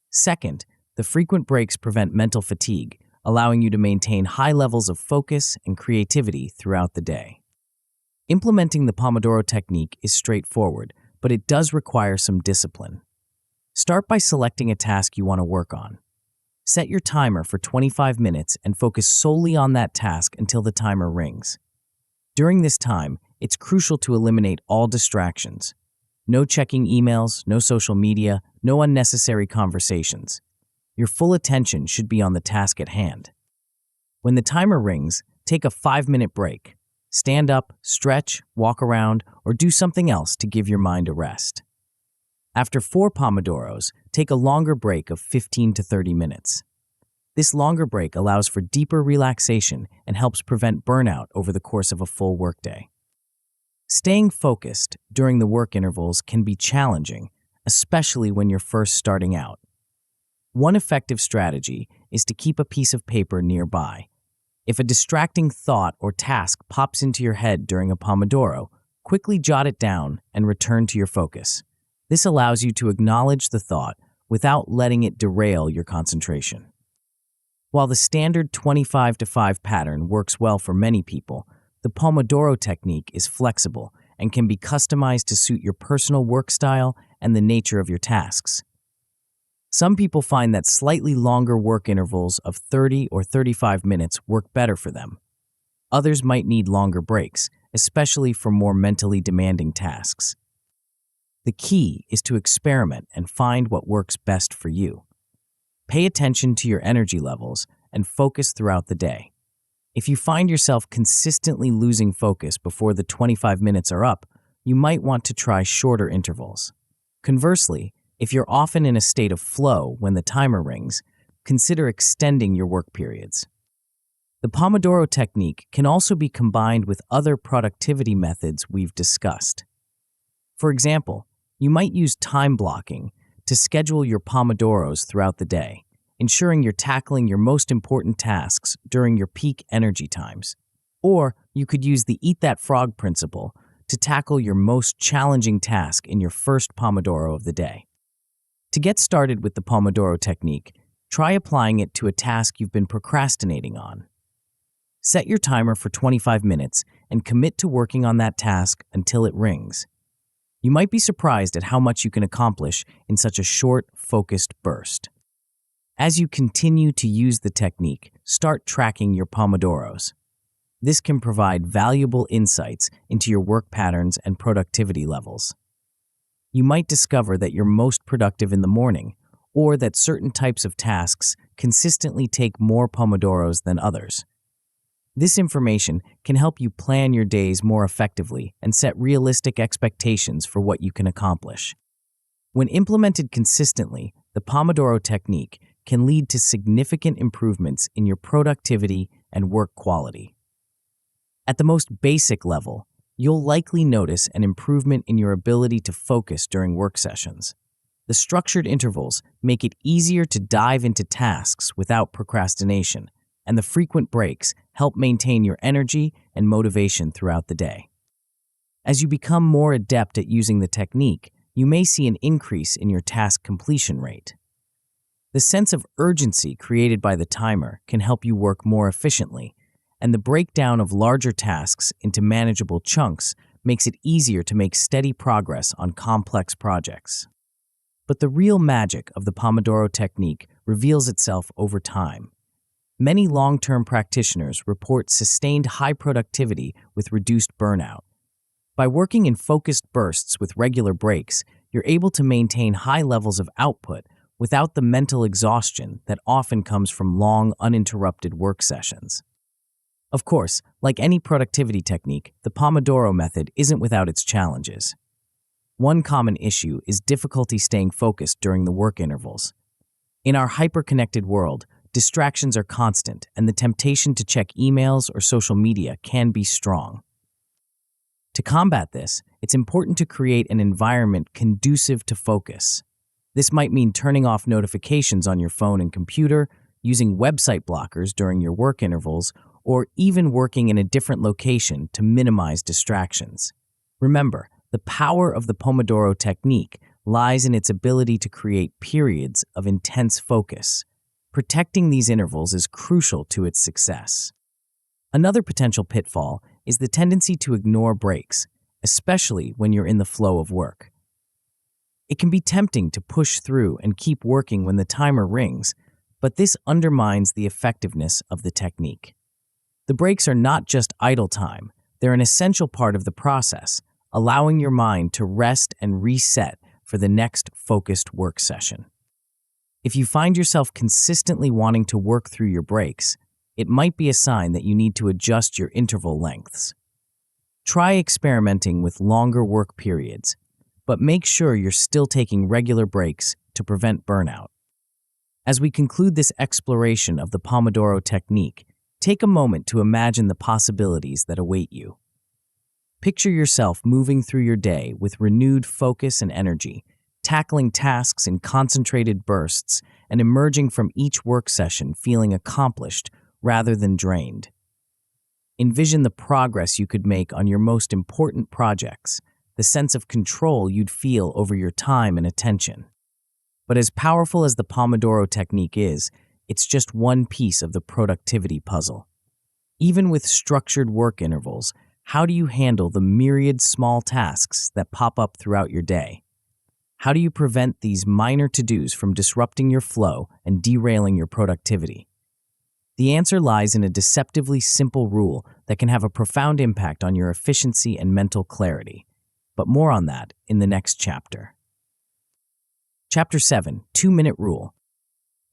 Second, the frequent breaks prevent mental fatigue, allowing you to maintain high levels of focus and creativity throughout the day. Implementing the Pomodoro technique is straightforward, but it does require some discipline. Start by selecting a task you want to work on. Set your timer for 25 minutes and focus solely on that task until the timer rings. During this time, it's crucial to eliminate all distractions. No checking emails, no social media, no unnecessary conversations. Your full attention should be on the task at hand. When the timer rings, take a 5-minute break. Stand up, stretch, walk around, or do something else to give your mind a rest. After 4 Pomodoros, take a longer break of 15 to 30 minutes. This longer break allows for deeper relaxation and helps prevent burnout over the course of a full workday. Staying focused during the work intervals can be challenging, especially when you're first starting out. One effective strategy is to keep a piece of paper nearby. If a distracting thought or task pops into your head during a Pomodoro, quickly jot it down and return to your focus. This allows you to acknowledge the thought without letting it derail your concentration. While the standard 25-5 pattern works well for many people, the Pomodoro technique is flexible and can be customized to suit your personal work style and the nature of your tasks. Some people find that slightly longer work intervals of 30 or 35 minutes work better for them. Others might need longer breaks, especially for more mentally demanding tasks. The key is to experiment and find what works best for you. Pay attention to your energy levels and focus throughout the day. If you find yourself consistently losing focus before the 25 minutes are up, you might want to try shorter intervals. Conversely, if you're often in a state of flow when the timer rings, consider extending your work periods. The Pomodoro technique can also be combined with other productivity methods we've discussed. For example, you might use time blocking to schedule your Pomodoros throughout the day, ensuring you're tackling your most important tasks during your peak energy times. Or you could use the Eat That Frog principle to tackle your most challenging task in your first Pomodoro of the day. To get started with the Pomodoro technique, try applying it to a task you've been procrastinating on. Set your timer for 25 minutes and commit to working on that task until it rings. You might be surprised at how much you can accomplish in such a short, focused burst. As you continue to use the technique, start tracking your Pomodoros. This can provide valuable insights into your work patterns and productivity levels. You might discover that you're most productive in the morning, or that certain types of tasks consistently take more Pomodoros than others. This information can help you plan your days more effectively and set realistic expectations for what you can accomplish. When implemented consistently, the Pomodoro technique can lead to significant improvements in your productivity and work quality. At the most basic level, you'll likely notice an improvement in your ability to focus during work sessions. The structured intervals make it easier to dive into tasks without procrastination, and the frequent breaks help maintain your energy and motivation throughout the day. As you become more adept at using the technique, you may see an increase in your task completion rate. The sense of urgency created by the timer can help you work more efficiently, and the breakdown of larger tasks into manageable chunks makes it easier to make steady progress on complex projects. But the real magic of the Pomodoro technique reveals itself over time. Many long-term practitioners report sustained high productivity with reduced burnout. By working in focused bursts with regular breaks, you're able to maintain high levels of output without the mental exhaustion that often comes from long, uninterrupted work sessions. Of course, like any productivity technique, the Pomodoro method isn't without its challenges. One common issue is difficulty staying focused during the work intervals. In our hyper-connected world, distractions are constant, and the temptation to check emails or social media can be strong. To combat this, it's important to create an environment conducive to focus. This might mean turning off notifications on your phone and computer, using website blockers during your work intervals, or even working in a different location to minimize distractions. Remember, the power of the Pomodoro technique lies in its ability to create periods of intense focus. Protecting these intervals is crucial to its success. Another potential pitfall is the tendency to ignore breaks, especially when you're in the flow of work. It can be tempting to push through and keep working when the timer rings, but this undermines the effectiveness of the technique. The breaks are not just idle time, they're an essential part of the process, allowing your mind to rest and reset for the next focused work session. If you find yourself consistently wanting to work through your breaks, it might be a sign that you need to adjust your interval lengths. Try experimenting with longer work periods, but make sure you're still taking regular breaks to prevent burnout. As we conclude this exploration of the Pomodoro technique, take a moment to imagine the possibilities that await you. Picture yourself moving through your day with renewed focus and energy, tackling tasks in concentrated bursts and emerging from each work session feeling accomplished rather than drained. Envision the progress you could make on your most important projects, the sense of control you'd feel over your time and attention. But as powerful as the Pomodoro technique is, it's just one piece of the productivity puzzle. Even with structured work intervals, how do you handle the myriad small tasks that pop up throughout your day? How do you prevent these minor to-dos from disrupting your flow and derailing your productivity? The answer lies in a deceptively simple rule that can have a profound impact on your efficiency and mental clarity. But more on that in the next chapter. Chapter 7, 2-Minute Rule.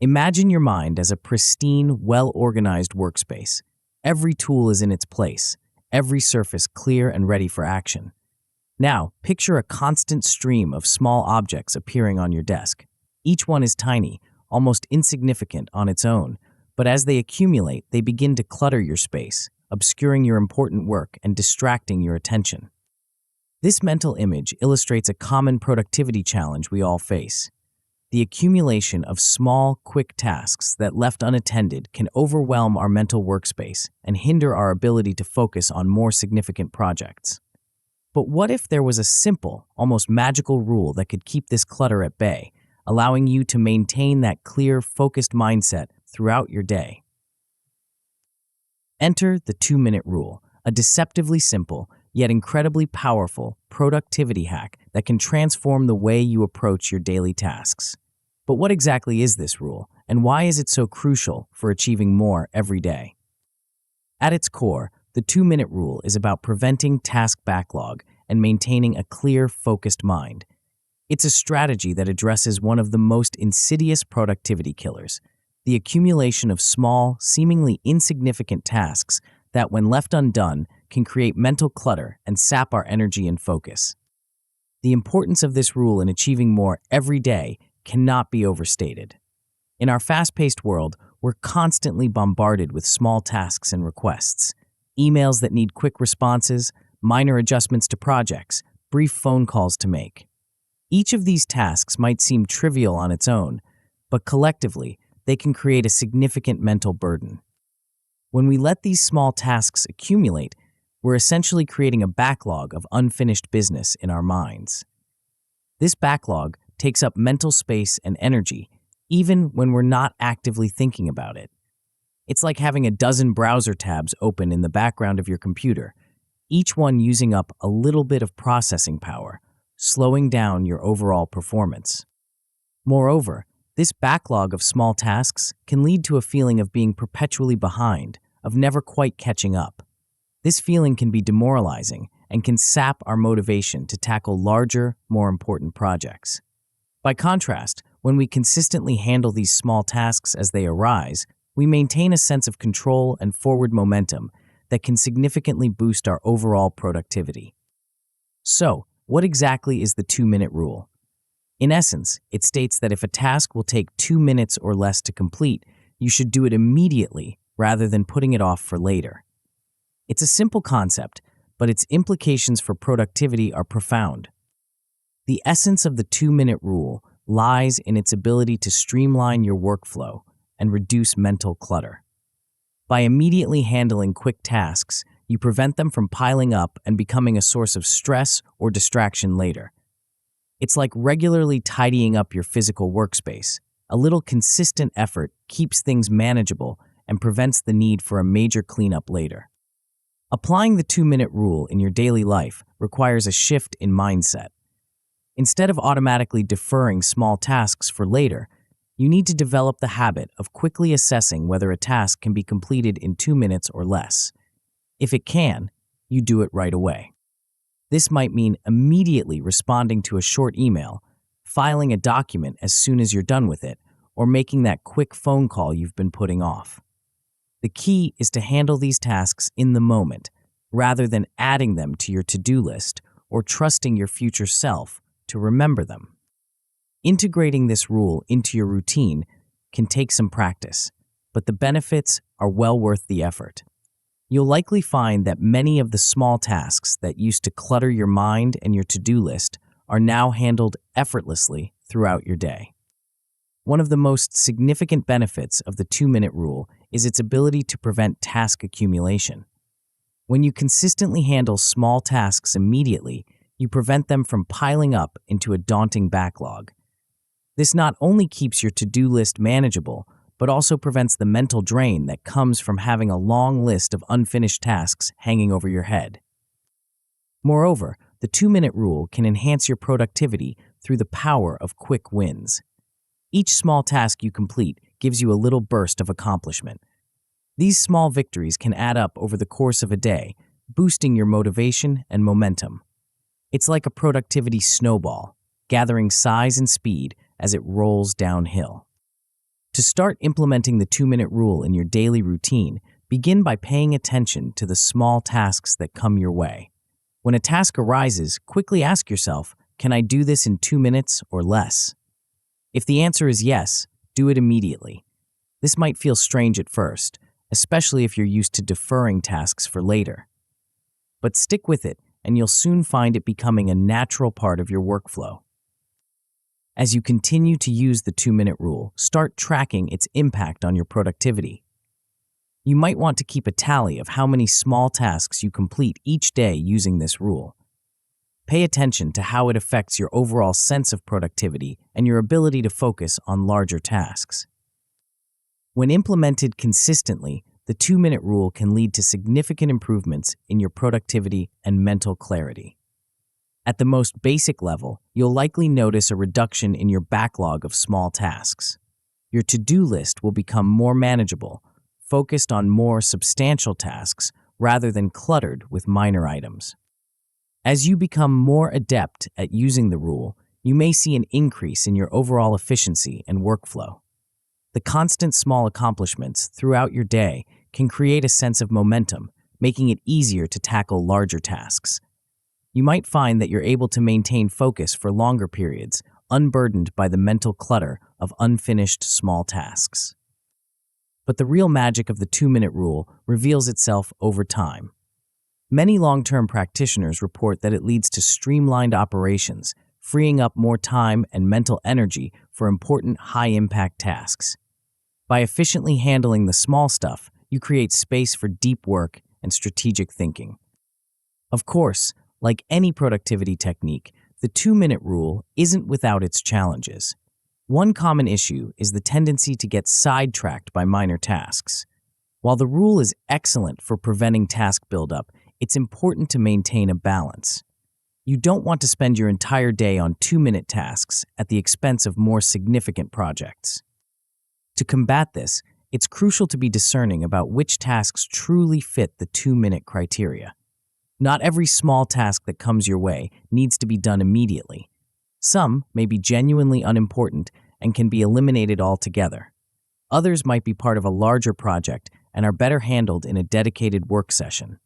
Imagine your mind as a pristine, well-organized workspace. Every tool is in its place, every surface clear and ready for action. Now, picture a constant stream of small objects appearing on your desk. Each one is tiny, almost insignificant on its own, but as they accumulate, they begin to clutter your space, obscuring your important work and distracting your attention. This mental image illustrates a common productivity challenge we all face. The accumulation of small, quick tasks that left unattended can overwhelm our mental workspace and hinder our ability to focus on more significant projects. But what if there was a simple, almost magical rule that could keep this clutter at bay, allowing you to maintain that clear, focused mindset throughout your day? Enter the 2-minute rule, a deceptively simple, yet incredibly powerful productivity hack that can transform the way you approach your daily tasks. But what exactly is this rule, and why is it so crucial for achieving more every day? At its core, the 2-minute rule is about preventing task backlog and maintaining a clear, focused mind. It's a strategy that addresses one of the most insidious productivity killers, the accumulation of small, seemingly insignificant tasks that, when left undone, can create mental clutter and sap our energy and focus. The importance of this rule in achieving more every day cannot be overstated. In our fast-paced world, we're constantly bombarded with small tasks and requests, emails that need quick responses, minor adjustments to projects, brief phone calls to make. Each of these tasks might seem trivial on its own, but collectively, they can create a significant mental burden. When we let these small tasks accumulate, we're essentially creating a backlog of unfinished business in our minds. This backlog takes up mental space and energy, even when we're not actively thinking about it. It's like having a dozen browser tabs open in the background of your computer, each one using up a little bit of processing power, slowing down your overall performance. Moreover, this backlog of small tasks can lead to a feeling of being perpetually behind, of never quite catching up. This feeling can be demoralizing and can sap our motivation to tackle larger, more important projects. By contrast, when we consistently handle these small tasks as they arise, we maintain a sense of control and forward momentum that can significantly boost our overall productivity. So, what exactly is the 2-minute rule? In essence, it states that if a task will take 2 minutes or less to complete, you should do it immediately rather than putting it off for later. It's a simple concept, but its implications for productivity are profound. The essence of the 2-minute rule lies in its ability to streamline your workflow and reduce mental clutter. By immediately handling quick tasks, you prevent them from piling up and becoming a source of stress or distraction later. It's like regularly tidying up your physical workspace. A little consistent effort keeps things manageable and prevents the need for a major cleanup later. Applying the 2-minute rule in your daily life requires a shift in mindset. Instead of automatically deferring small tasks for later, you need to develop the habit of quickly assessing whether a task can be completed in 2 minutes or less. If it can, you do it right away. This might mean immediately responding to a short email, filing a document as soon as you're done with it, or making that quick phone call you've been putting off. The key is to handle these tasks in the moment, rather than adding them to your to-do list or trusting your future self to remember them. Integrating this rule into your routine can take some practice, but the benefits are well worth the effort. You'll likely find that many of the small tasks that used to clutter your mind and your to-do list are now handled effortlessly throughout your day. One of the most significant benefits of the 2-minute rule is its ability to prevent task accumulation. When you consistently handle small tasks immediately, you prevent them from piling up into a daunting backlog. This not only keeps your to-do list manageable, but also prevents the mental drain that comes from having a long list of unfinished tasks hanging over your head. Moreover, the 2-minute rule can enhance your productivity through the power of quick wins. Each small task you complete gives you a little burst of accomplishment. These small victories can add up over the course of a day, boosting your motivation and momentum. It's like a productivity snowball, gathering size and speed as it rolls downhill. To start implementing the 2-minute rule in your daily routine, begin by paying attention to the small tasks that come your way. When a task arises, quickly ask yourself, can I do this in 2 minutes or less? If the answer is yes, do it immediately. This might feel strange at first, especially if you're used to deferring tasks for later. But stick with it, and you'll soon find it becoming a natural part of your workflow. As you continue to use the 2-minute rule, start tracking its impact on your productivity. You might want to keep a tally of how many small tasks you complete each day using this rule. Pay attention to how it affects your overall sense of productivity and your ability to focus on larger tasks. When implemented consistently, the 2-minute rule can lead to significant improvements in your productivity and mental clarity. At the most basic level, you'll likely notice a reduction in your backlog of small tasks. Your to-do list will become more manageable, focused on more substantial tasks rather than cluttered with minor items. As you become more adept at using the rule, you may see an increase in your overall efficiency and workflow. The constant small accomplishments throughout your day can create a sense of momentum, making it easier to tackle larger tasks. You might find that you're able to maintain focus for longer periods, unburdened by the mental clutter of unfinished small tasks. But the real magic of the 2-minute rule reveals itself over time. Many long-term practitioners report that it leads to streamlined operations, freeing up more time and mental energy for important high-impact tasks. By efficiently handling the small stuff, you create space for deep work and strategic thinking. Of course, like any productivity technique, the 2-minute rule isn't without its challenges. One common issue is the tendency to get sidetracked by minor tasks. While the rule is excellent for preventing task buildup, it's important to maintain a balance. You don't want to spend your entire day on 2-minute tasks at the expense of more significant projects. To combat this, it's crucial to be discerning about which tasks truly fit the 2-minute criteria. Not every small task that comes your way needs to be done immediately. Some may be genuinely unimportant and can be eliminated altogether. Others might be part of a larger project and are better handled in a dedicated work session.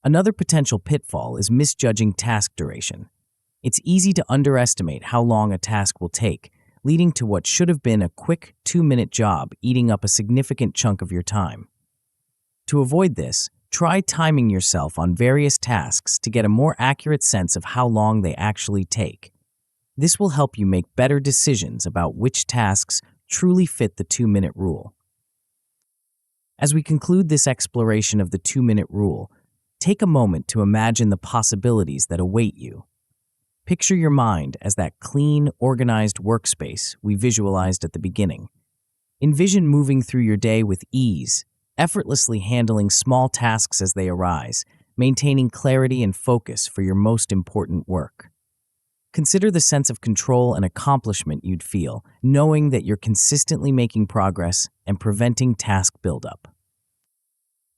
Another potential pitfall is misjudging task duration. It's easy to underestimate how long a task will take, leading to what should have been a quick 2-minute job eating up a significant chunk of your time. To avoid this, try timing yourself on various tasks to get a more accurate sense of how long they actually take. This will help you make better decisions about which tasks truly fit the 2-minute rule. As we conclude this exploration of the 2-minute rule, take a moment to imagine the possibilities that await you. Picture your mind as that clean, organized workspace we visualized at the beginning. Envision moving through your day with ease, effortlessly handling small tasks as they arise, maintaining clarity and focus for your most important work. Consider the sense of control and accomplishment you'd feel, knowing that you're consistently making progress and preventing task buildup.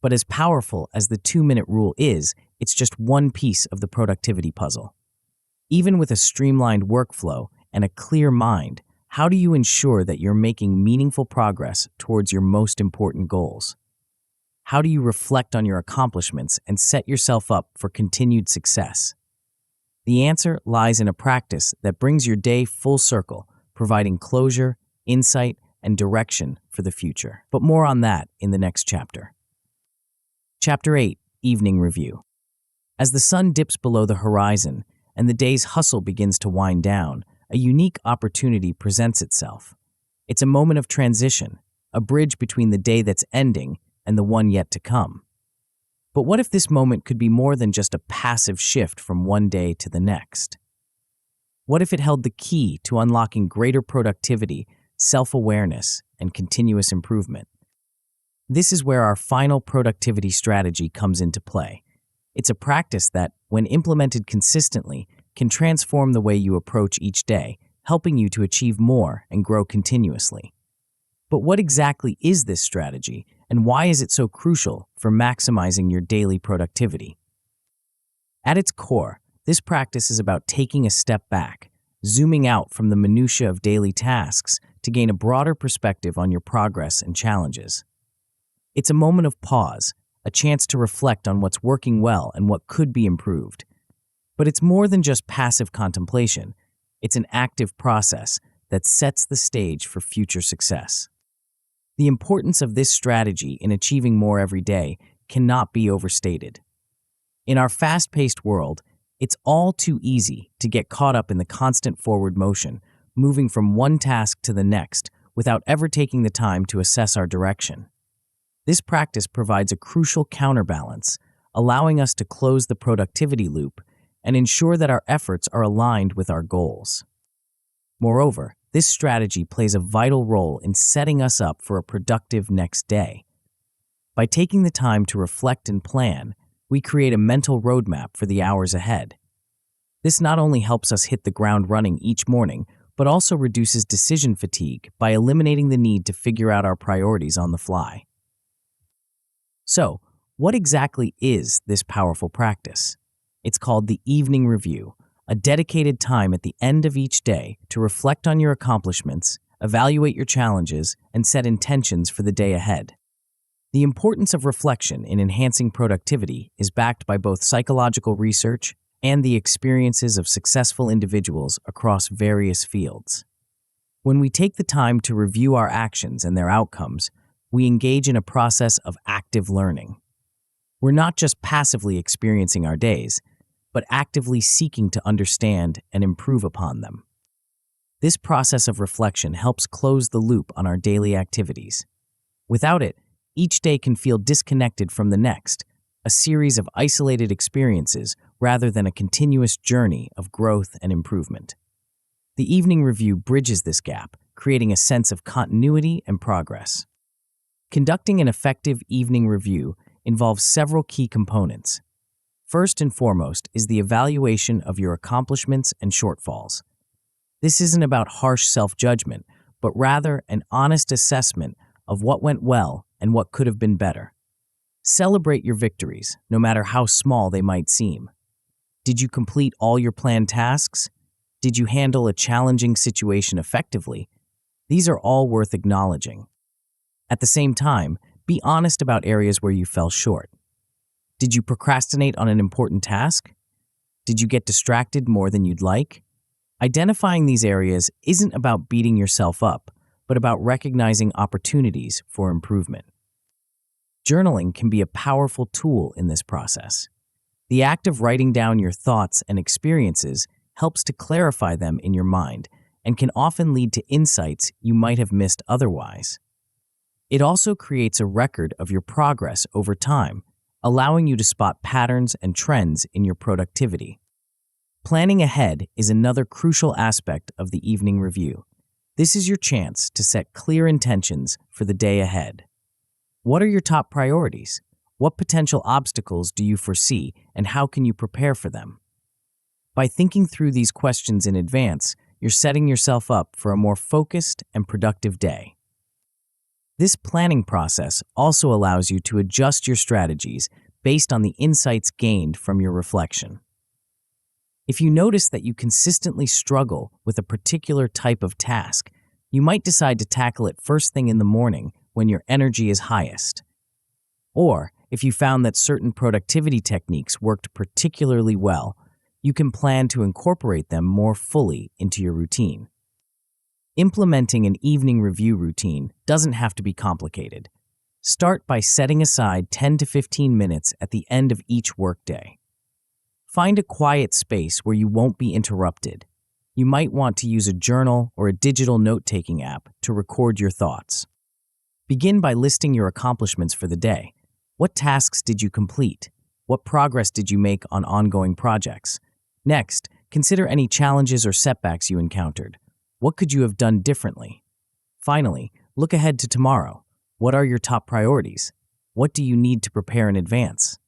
But as powerful as the 2-minute rule is, it's just one piece of the productivity puzzle. Even with a streamlined workflow and a clear mind, how do you ensure that you're making meaningful progress towards your most important goals? How do you reflect on your accomplishments and set yourself up for continued success? The answer lies in a practice that brings your day full circle, providing closure, insight, and direction for the future. But more on that in the next chapter. Chapter 8, Evening Review. As the sun dips below the horizon and the day's hustle begins to wind down, a unique opportunity presents itself. It's a moment of transition, a bridge between the day that's ending and the one yet to come. But what if this moment could be more than just a passive shift from one day to the next? What if it held the key to unlocking greater productivity, self-awareness, and continuous improvement? This is where our final productivity strategy comes into play. It's a practice that, when implemented consistently, can transform the way you approach each day, helping you to achieve more and grow continuously. But what exactly is this strategy, and why is it so crucial for maximizing your daily productivity? At its core, this practice is about taking a step back, zooming out from the minutiae of daily tasks to gain a broader perspective on your progress and challenges. It's a moment of pause, a chance to reflect on what's working well and what could be improved. But it's more than just passive contemplation. It's an active process that sets the stage for future success. The importance of this strategy in achieving more every day cannot be overstated. In our fast-paced world, it's all too easy to get caught up in the constant forward motion, moving from one task to the next without ever taking the time to assess our direction. This practice provides a crucial counterbalance, allowing us to close the productivity loop and ensure that our efforts are aligned with our goals. Moreover, this strategy plays a vital role in setting us up for a productive next day. By taking the time to reflect and plan, we create a mental roadmap for the hours ahead. This not only helps us hit the ground running each morning, but also reduces decision fatigue by eliminating the need to figure out our priorities on the fly. So, what exactly is this powerful practice? It's called the Evening Review, a dedicated time at the end of each day to reflect on your accomplishments, evaluate your challenges, and set intentions for the day ahead. The importance of reflection in enhancing productivity is backed by both psychological research and the experiences of successful individuals across various fields. When we take the time to review our actions and their outcomes, we engage in a process of active learning. We're not just passively experiencing our days, but actively seeking to understand and improve upon them. This process of reflection helps close the loop on our daily activities. Without it, each day can feel disconnected from the next, a series of isolated experiences rather than a continuous journey of growth and improvement. The Evening Review bridges this gap, creating a sense of continuity and progress. Conducting an effective evening review involves several key components. First and foremost is the evaluation of your accomplishments and shortfalls. This isn't about harsh self-judgment, but rather an honest assessment of what went well and what could have been better. Celebrate your victories, no matter how small they might seem. Did you complete all your planned tasks? Did you handle a challenging situation effectively? These are all worth acknowledging. At the same time, be honest about areas where you fell short. Did you procrastinate on an important task? Did you get distracted more than you'd like? Identifying these areas isn't about beating yourself up, but about recognizing opportunities for improvement. Journaling can be a powerful tool in this process. The act of writing down your thoughts and experiences helps to clarify them in your mind and can often lead to insights you might have missed otherwise. It also creates a record of your progress over time, allowing you to spot patterns and trends in your productivity. Planning ahead is another crucial aspect of the evening review. This is your chance to set clear intentions for the day ahead. What are your top priorities? What potential obstacles do you foresee, and how can you prepare for them? By thinking through these questions in advance, you're setting yourself up for a more focused and productive day. This planning process also allows you to adjust your strategies based on the insights gained from your reflection. If you notice that you consistently struggle with a particular type of task, you might decide to tackle it first thing in the morning when your energy is highest. Or, if you found that certain productivity techniques worked particularly well, you can plan to incorporate them more fully into your routine. Implementing an evening review routine doesn't have to be complicated. Start by setting aside 10 to 15 minutes at the end of each workday. Find a quiet space where you won't be interrupted. You might want to use a journal or a digital note-taking app to record your thoughts. Begin by listing your accomplishments for the day. What tasks did you complete? What progress did you make on ongoing projects? Next, consider any challenges or setbacks you encountered. What could you have done differently? Finally, look ahead to tomorrow. What are your top priorities? What do you need to prepare in advance?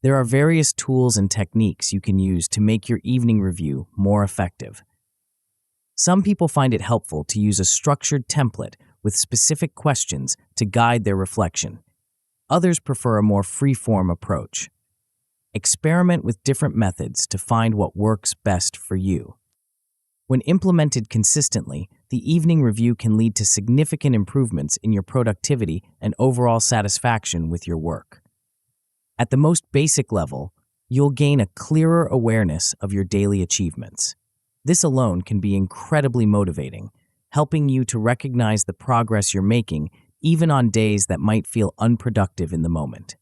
There are various tools and techniques you can use to make your evening review more effective. Some people find it helpful to use a structured template with specific questions to guide their reflection. Others prefer a more free-form approach. Experiment with different methods to find what works best for you. When implemented consistently, the evening review can lead to significant improvements in your productivity and overall satisfaction with your work. At the most basic level, you'll gain a clearer awareness of your daily achievements. This alone can be incredibly motivating, helping you to recognize the progress you're making even on days that might feel unproductive in the moment.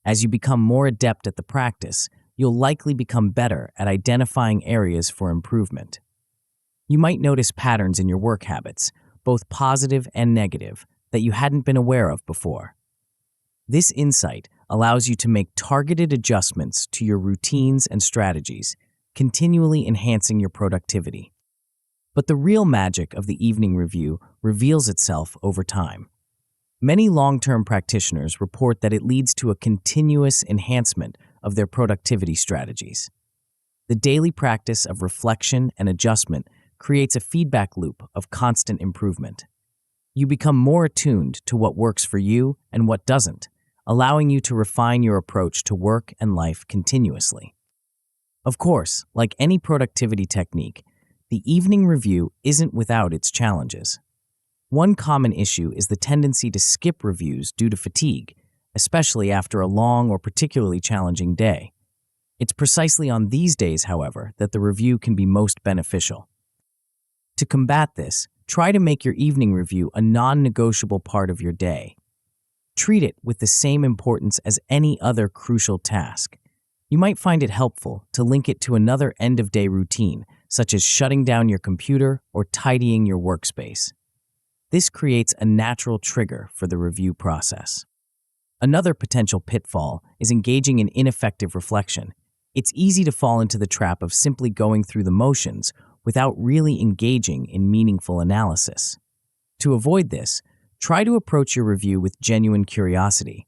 As you become more adept at the practice, you'll likely become better at identifying areas for improvement. You might notice patterns in your work habits, both positive and negative, that you hadn't been aware of before. This insight allows you to make targeted adjustments to your routines and strategies, continually enhancing your productivity. But the real magic of the evening review reveals itself over time. Many long-term practitioners report that it leads to a continuous enhancement of their productivity strategies. The daily practice of reflection and adjustment creates a feedback loop of constant improvement. You become more attuned to what works for you and what doesn't, allowing you to refine your approach to work and life continuously. Of course, like any productivity technique, the evening review isn't without its challenges. One common issue is the tendency to skip reviews due to fatigue, especially after a long or particularly challenging day. It's precisely on these days, however, that the review can be most beneficial. To combat this, try to make your evening review a non-negotiable part of your day. Treat it with the same importance as any other crucial task. You might find it helpful to link it to another end-of-day routine, such as shutting down your computer or tidying your workspace. This creates a natural trigger for the review process. Another potential pitfall is engaging in ineffective reflection. It's easy to fall into the trap of simply going through the motions without really engaging in meaningful analysis. To avoid this, try to approach your review with genuine curiosity.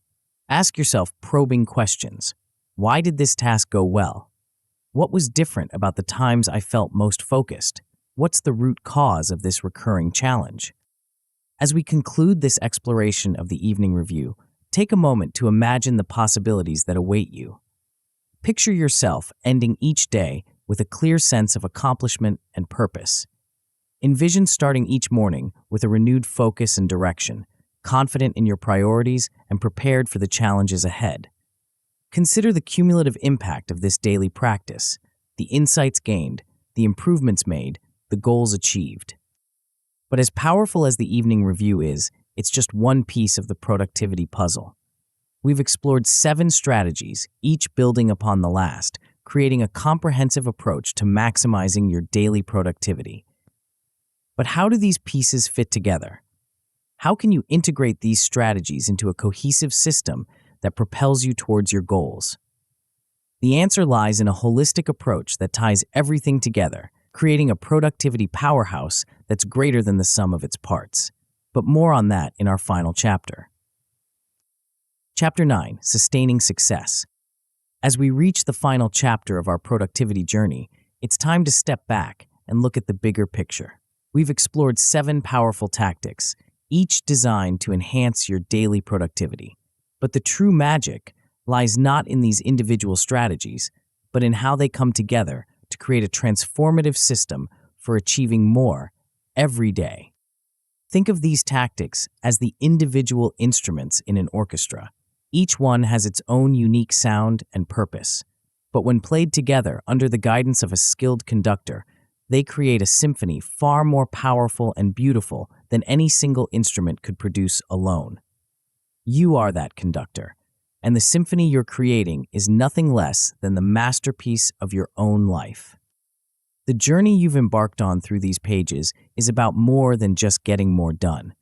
Ask yourself probing questions. Why did this task go well? What was different about the times I felt most focused? What's the root cause of this recurring challenge? As we conclude this exploration of the evening review, take a moment to imagine the possibilities that await you. Picture yourself ending each day with a clear sense of accomplishment and purpose. Envision starting each morning with a renewed focus and direction, confident in your priorities and prepared for the challenges ahead. Consider the cumulative impact of this daily practice, the insights gained, the improvements made, the goals achieved. But as powerful as the evening review is, it's just one piece of the productivity puzzle. We've explored 7 strategies, each building upon the last, creating a comprehensive approach to maximizing your daily productivity. But how do these pieces fit together? How can you integrate these strategies into a cohesive system that propels you towards your goals? The answer lies in a holistic approach that ties everything together, creating a productivity powerhouse that's greater than the sum of its parts. But more on that in our final chapter. Chapter 9, Sustaining Success. As we reach the final chapter of our productivity journey, it's time to step back and look at the bigger picture. We've explored 7 powerful tactics, each designed to enhance your daily productivity. But the true magic lies not in these individual strategies, but in how they come together to create a transformative system for achieving more every day. Think of these tactics as the individual instruments in an orchestra. Each one has its own unique sound and purpose, but when played together under the guidance of a skilled conductor, they create a symphony far more powerful and beautiful than any single instrument could produce alone. You are that conductor, and the symphony you're creating is nothing less than the masterpiece of your own life. The journey you've embarked on through these pages is about more than just getting more done.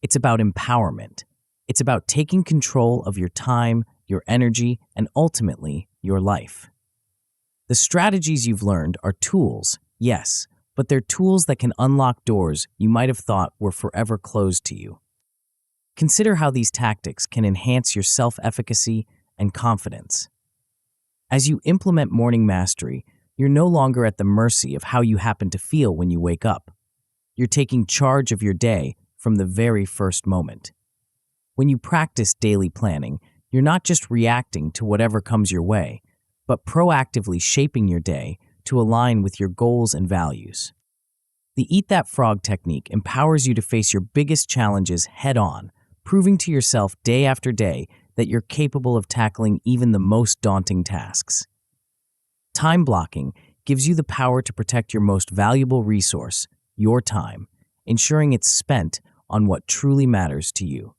It's about empowerment. It's about taking control of your time, your energy, and ultimately, your life. The strategies you've learned are tools, yes, but they're tools that can unlock doors you might have thought were forever closed to you. Consider how these tactics can enhance your self-efficacy and confidence. As you implement morning mastery, you're no longer at the mercy of how you happen to feel when you wake up. You're taking charge of your day from the very first moment. When you practice daily planning, you're not just reacting to whatever comes your way, but proactively shaping your day to align with your goals and values. The Eat That Frog technique empowers you to face your biggest challenges head-on, proving to yourself day after day that you're capable of tackling even the most daunting tasks. Time blocking gives you the power to protect your most valuable resource, your time, ensuring it's spent on what truly matters to you.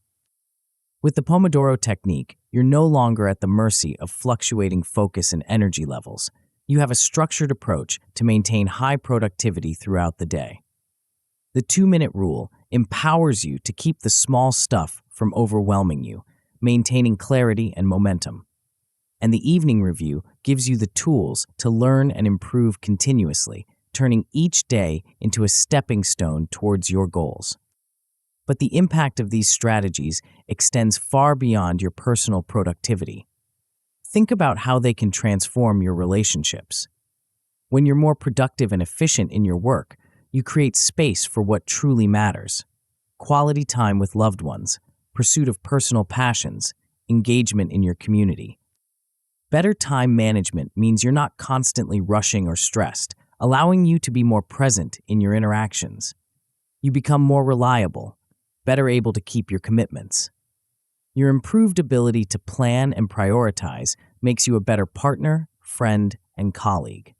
With the Pomodoro technique, you're no longer at the mercy of fluctuating focus and energy levels. You have a structured approach to maintain high productivity throughout the day. The 2-minute rule empowers you to keep the small stuff from overwhelming you, maintaining clarity and momentum. And the evening review gives you the tools to learn and improve continuously, turning each day into a stepping stone towards your goals. But the impact of these strategies extends far beyond your personal productivity. Think about how they can transform your relationships. When you're more productive and efficient in your work, you create space for what truly matters: quality time with loved ones, pursuit of personal passions, engagement in your community. Better time management means you're not constantly rushing or stressed, allowing you to be more present in your interactions. You become more reliable, better able to keep your commitments. Your improved ability to plan and prioritize makes you a better partner, friend, and colleague.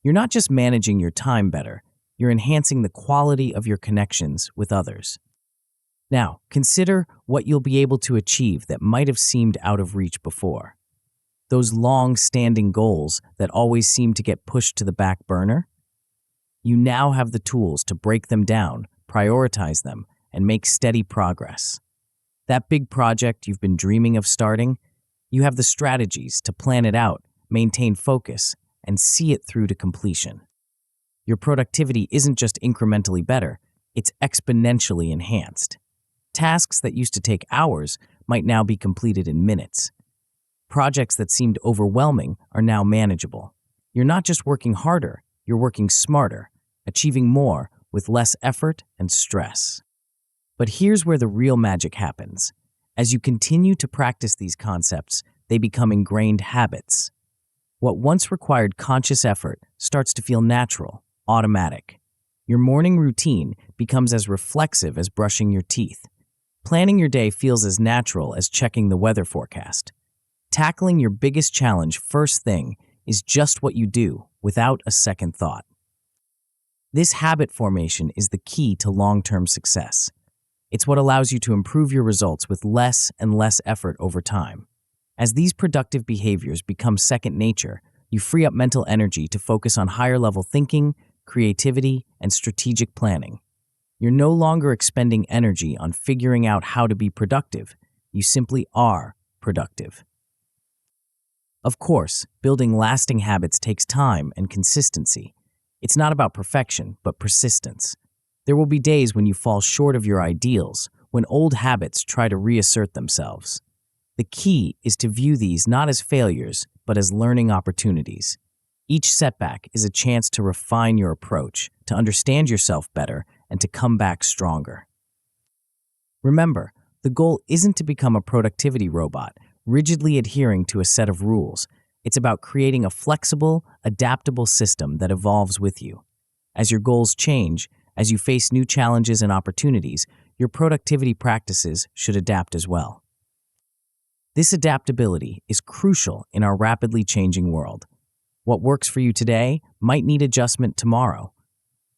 You're not just managing your time better, you're enhancing the quality of your connections with others. Now, consider what you'll be able to achieve that might have seemed out of reach before. Those long-standing goals that always seem to get pushed to the back burner? You now have the tools to break them down, prioritize them, and make steady progress. That big project you've been dreaming of starting, you have the strategies to plan it out, maintain focus, and see it through to completion. Your productivity isn't just incrementally better, it's exponentially enhanced. Tasks that used to take hours might now be completed in minutes. Projects that seemed overwhelming are now manageable. You're not just working harder, you're working smarter, achieving more with less effort and stress. But here's where the real magic happens. As you continue to practice these concepts, they become ingrained habits. What once required conscious effort starts to feel natural, automatic. Your morning routine becomes as reflexive as brushing your teeth. Planning your day feels as natural as checking the weather forecast. Tackling your biggest challenge first thing is just what you do without a second thought. This habit formation is the key to long-term success. It's what allows you to improve your results with less and less effort over time. As these productive behaviors become second nature, you free up mental energy to focus on higher-level thinking, creativity, and strategic planning. You're no longer expending energy on figuring out how to be productive. You simply are productive. Of course, building lasting habits takes time and consistency. It's not about perfection, but persistence. There will be days when you fall short of your ideals, when old habits try to reassert themselves. The key is to view these not as failures, but as learning opportunities. Each setback is a chance to refine your approach, to understand yourself better, and to come back stronger. Remember, the goal isn't to become a productivity robot, rigidly adhering to a set of rules. It's about creating a flexible, adaptable system that evolves with you. As your goals change, as you face new challenges and opportunities, your productivity practices should adapt as well. This adaptability is crucial in our rapidly changing world. What works for you today might need adjustment tomorrow.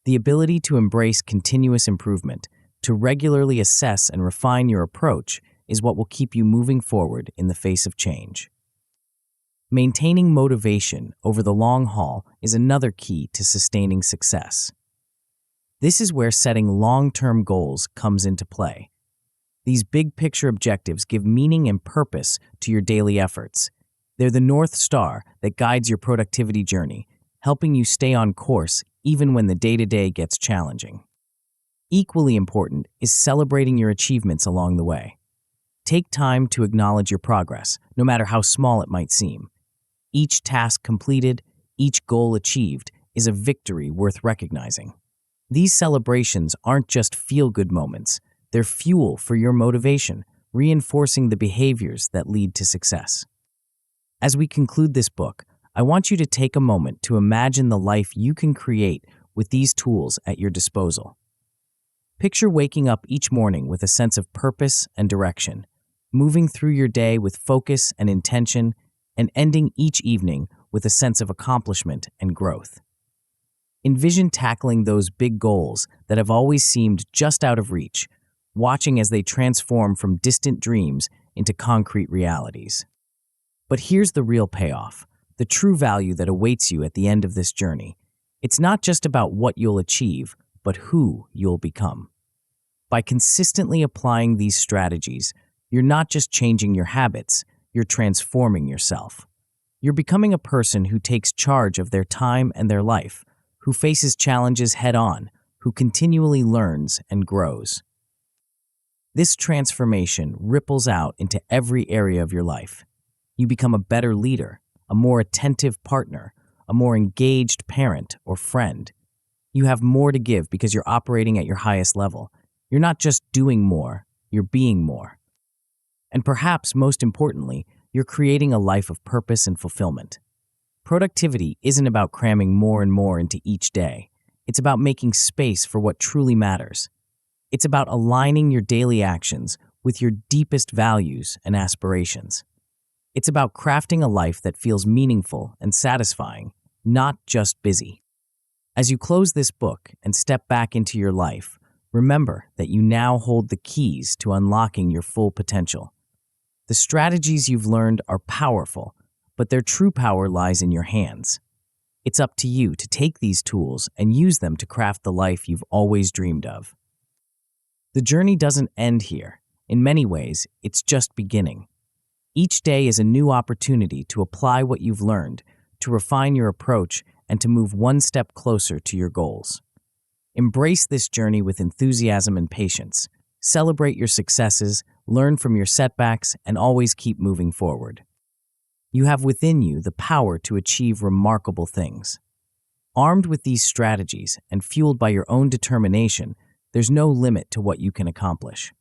The ability to embrace continuous improvement, to regularly assess and refine your approach, is what will keep you moving forward in the face of change. Maintaining motivation over the long haul is another key to sustaining success. This is where setting long-term goals comes into play. These big-picture objectives give meaning and purpose to your daily efforts. They're the North Star that guides your productivity journey, helping you stay on course even when the day-to-day gets challenging. Equally important is celebrating your achievements along the way. Take time to acknowledge your progress, no matter how small it might seem. Each task completed, each goal achieved, is a victory worth recognizing. These celebrations aren't just feel-good moments. They're fuel for your motivation, reinforcing the behaviors that lead to success. As we conclude this book, I want you to take a moment to imagine the life you can create with these tools at your disposal. Picture waking up each morning with a sense of purpose and direction, moving through your day with focus and intention, and ending each evening with a sense of accomplishment and growth. Envision tackling those big goals that have always seemed just out of reach, watching as they transform from distant dreams into concrete realities. But here's the real payoff, the true value that awaits you at the end of this journey. It's not just about what you'll achieve, but who you'll become. By consistently applying these strategies, you're not just changing your habits, you're transforming yourself. You're becoming a person who takes charge of their time and their life, who faces challenges head-on, who continually learns and grows. This transformation ripples out into every area of your life. You become a better leader, a more attentive partner, a more engaged parent or friend. You have more to give because you're operating at your highest level. You're not just doing more, you're being more. And perhaps most importantly, you're creating a life of purpose and fulfillment. Productivity isn't about cramming more and more into each day. It's about making space for what truly matters. It's about aligning your daily actions with your deepest values and aspirations. It's about crafting a life that feels meaningful and satisfying, not just busy. As you close this book and step back into your life, remember that you now hold the keys to unlocking your full potential. The strategies you've learned are powerful, but their true power lies in your hands. It's up to you to take these tools and use them to craft the life you've always dreamed of. The journey doesn't end here. In many ways, it's just beginning. Each day is a new opportunity to apply what you've learned, to refine your approach, and to move one step closer to your goals. Embrace this journey with enthusiasm and patience. Celebrate your successes, learn from your setbacks, and always keep moving forward. You have within you the power to achieve remarkable things. Armed with these strategies and fueled by your own determination, there's no limit to what you can accomplish.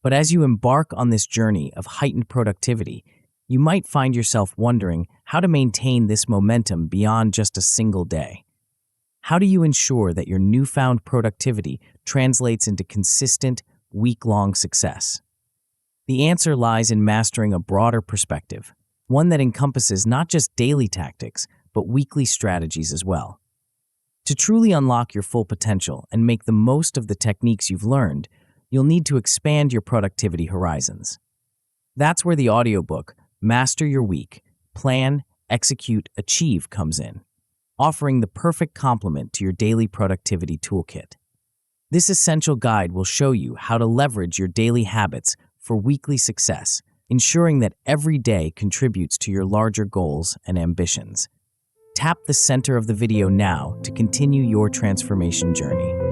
But as you embark on this journey of heightened productivity, you might find yourself wondering how to maintain this momentum beyond just a single day. How do you ensure that your newfound productivity translates into consistent, week-long success? The answer lies in mastering a broader perspective, one that encompasses not just daily tactics, but weekly strategies as well. To truly unlock your full potential and make the most of the techniques you've learned, you'll need to expand your productivity horizons. That's where the audiobook, Master Your Week, Plan, Execute, Achieve comes in, offering the perfect complement to your daily productivity toolkit. This essential guide will show you how to leverage your daily habits for weekly success, ensuring that every day contributes to your larger goals and ambitions. Tap the center of the video now to continue your transformation journey.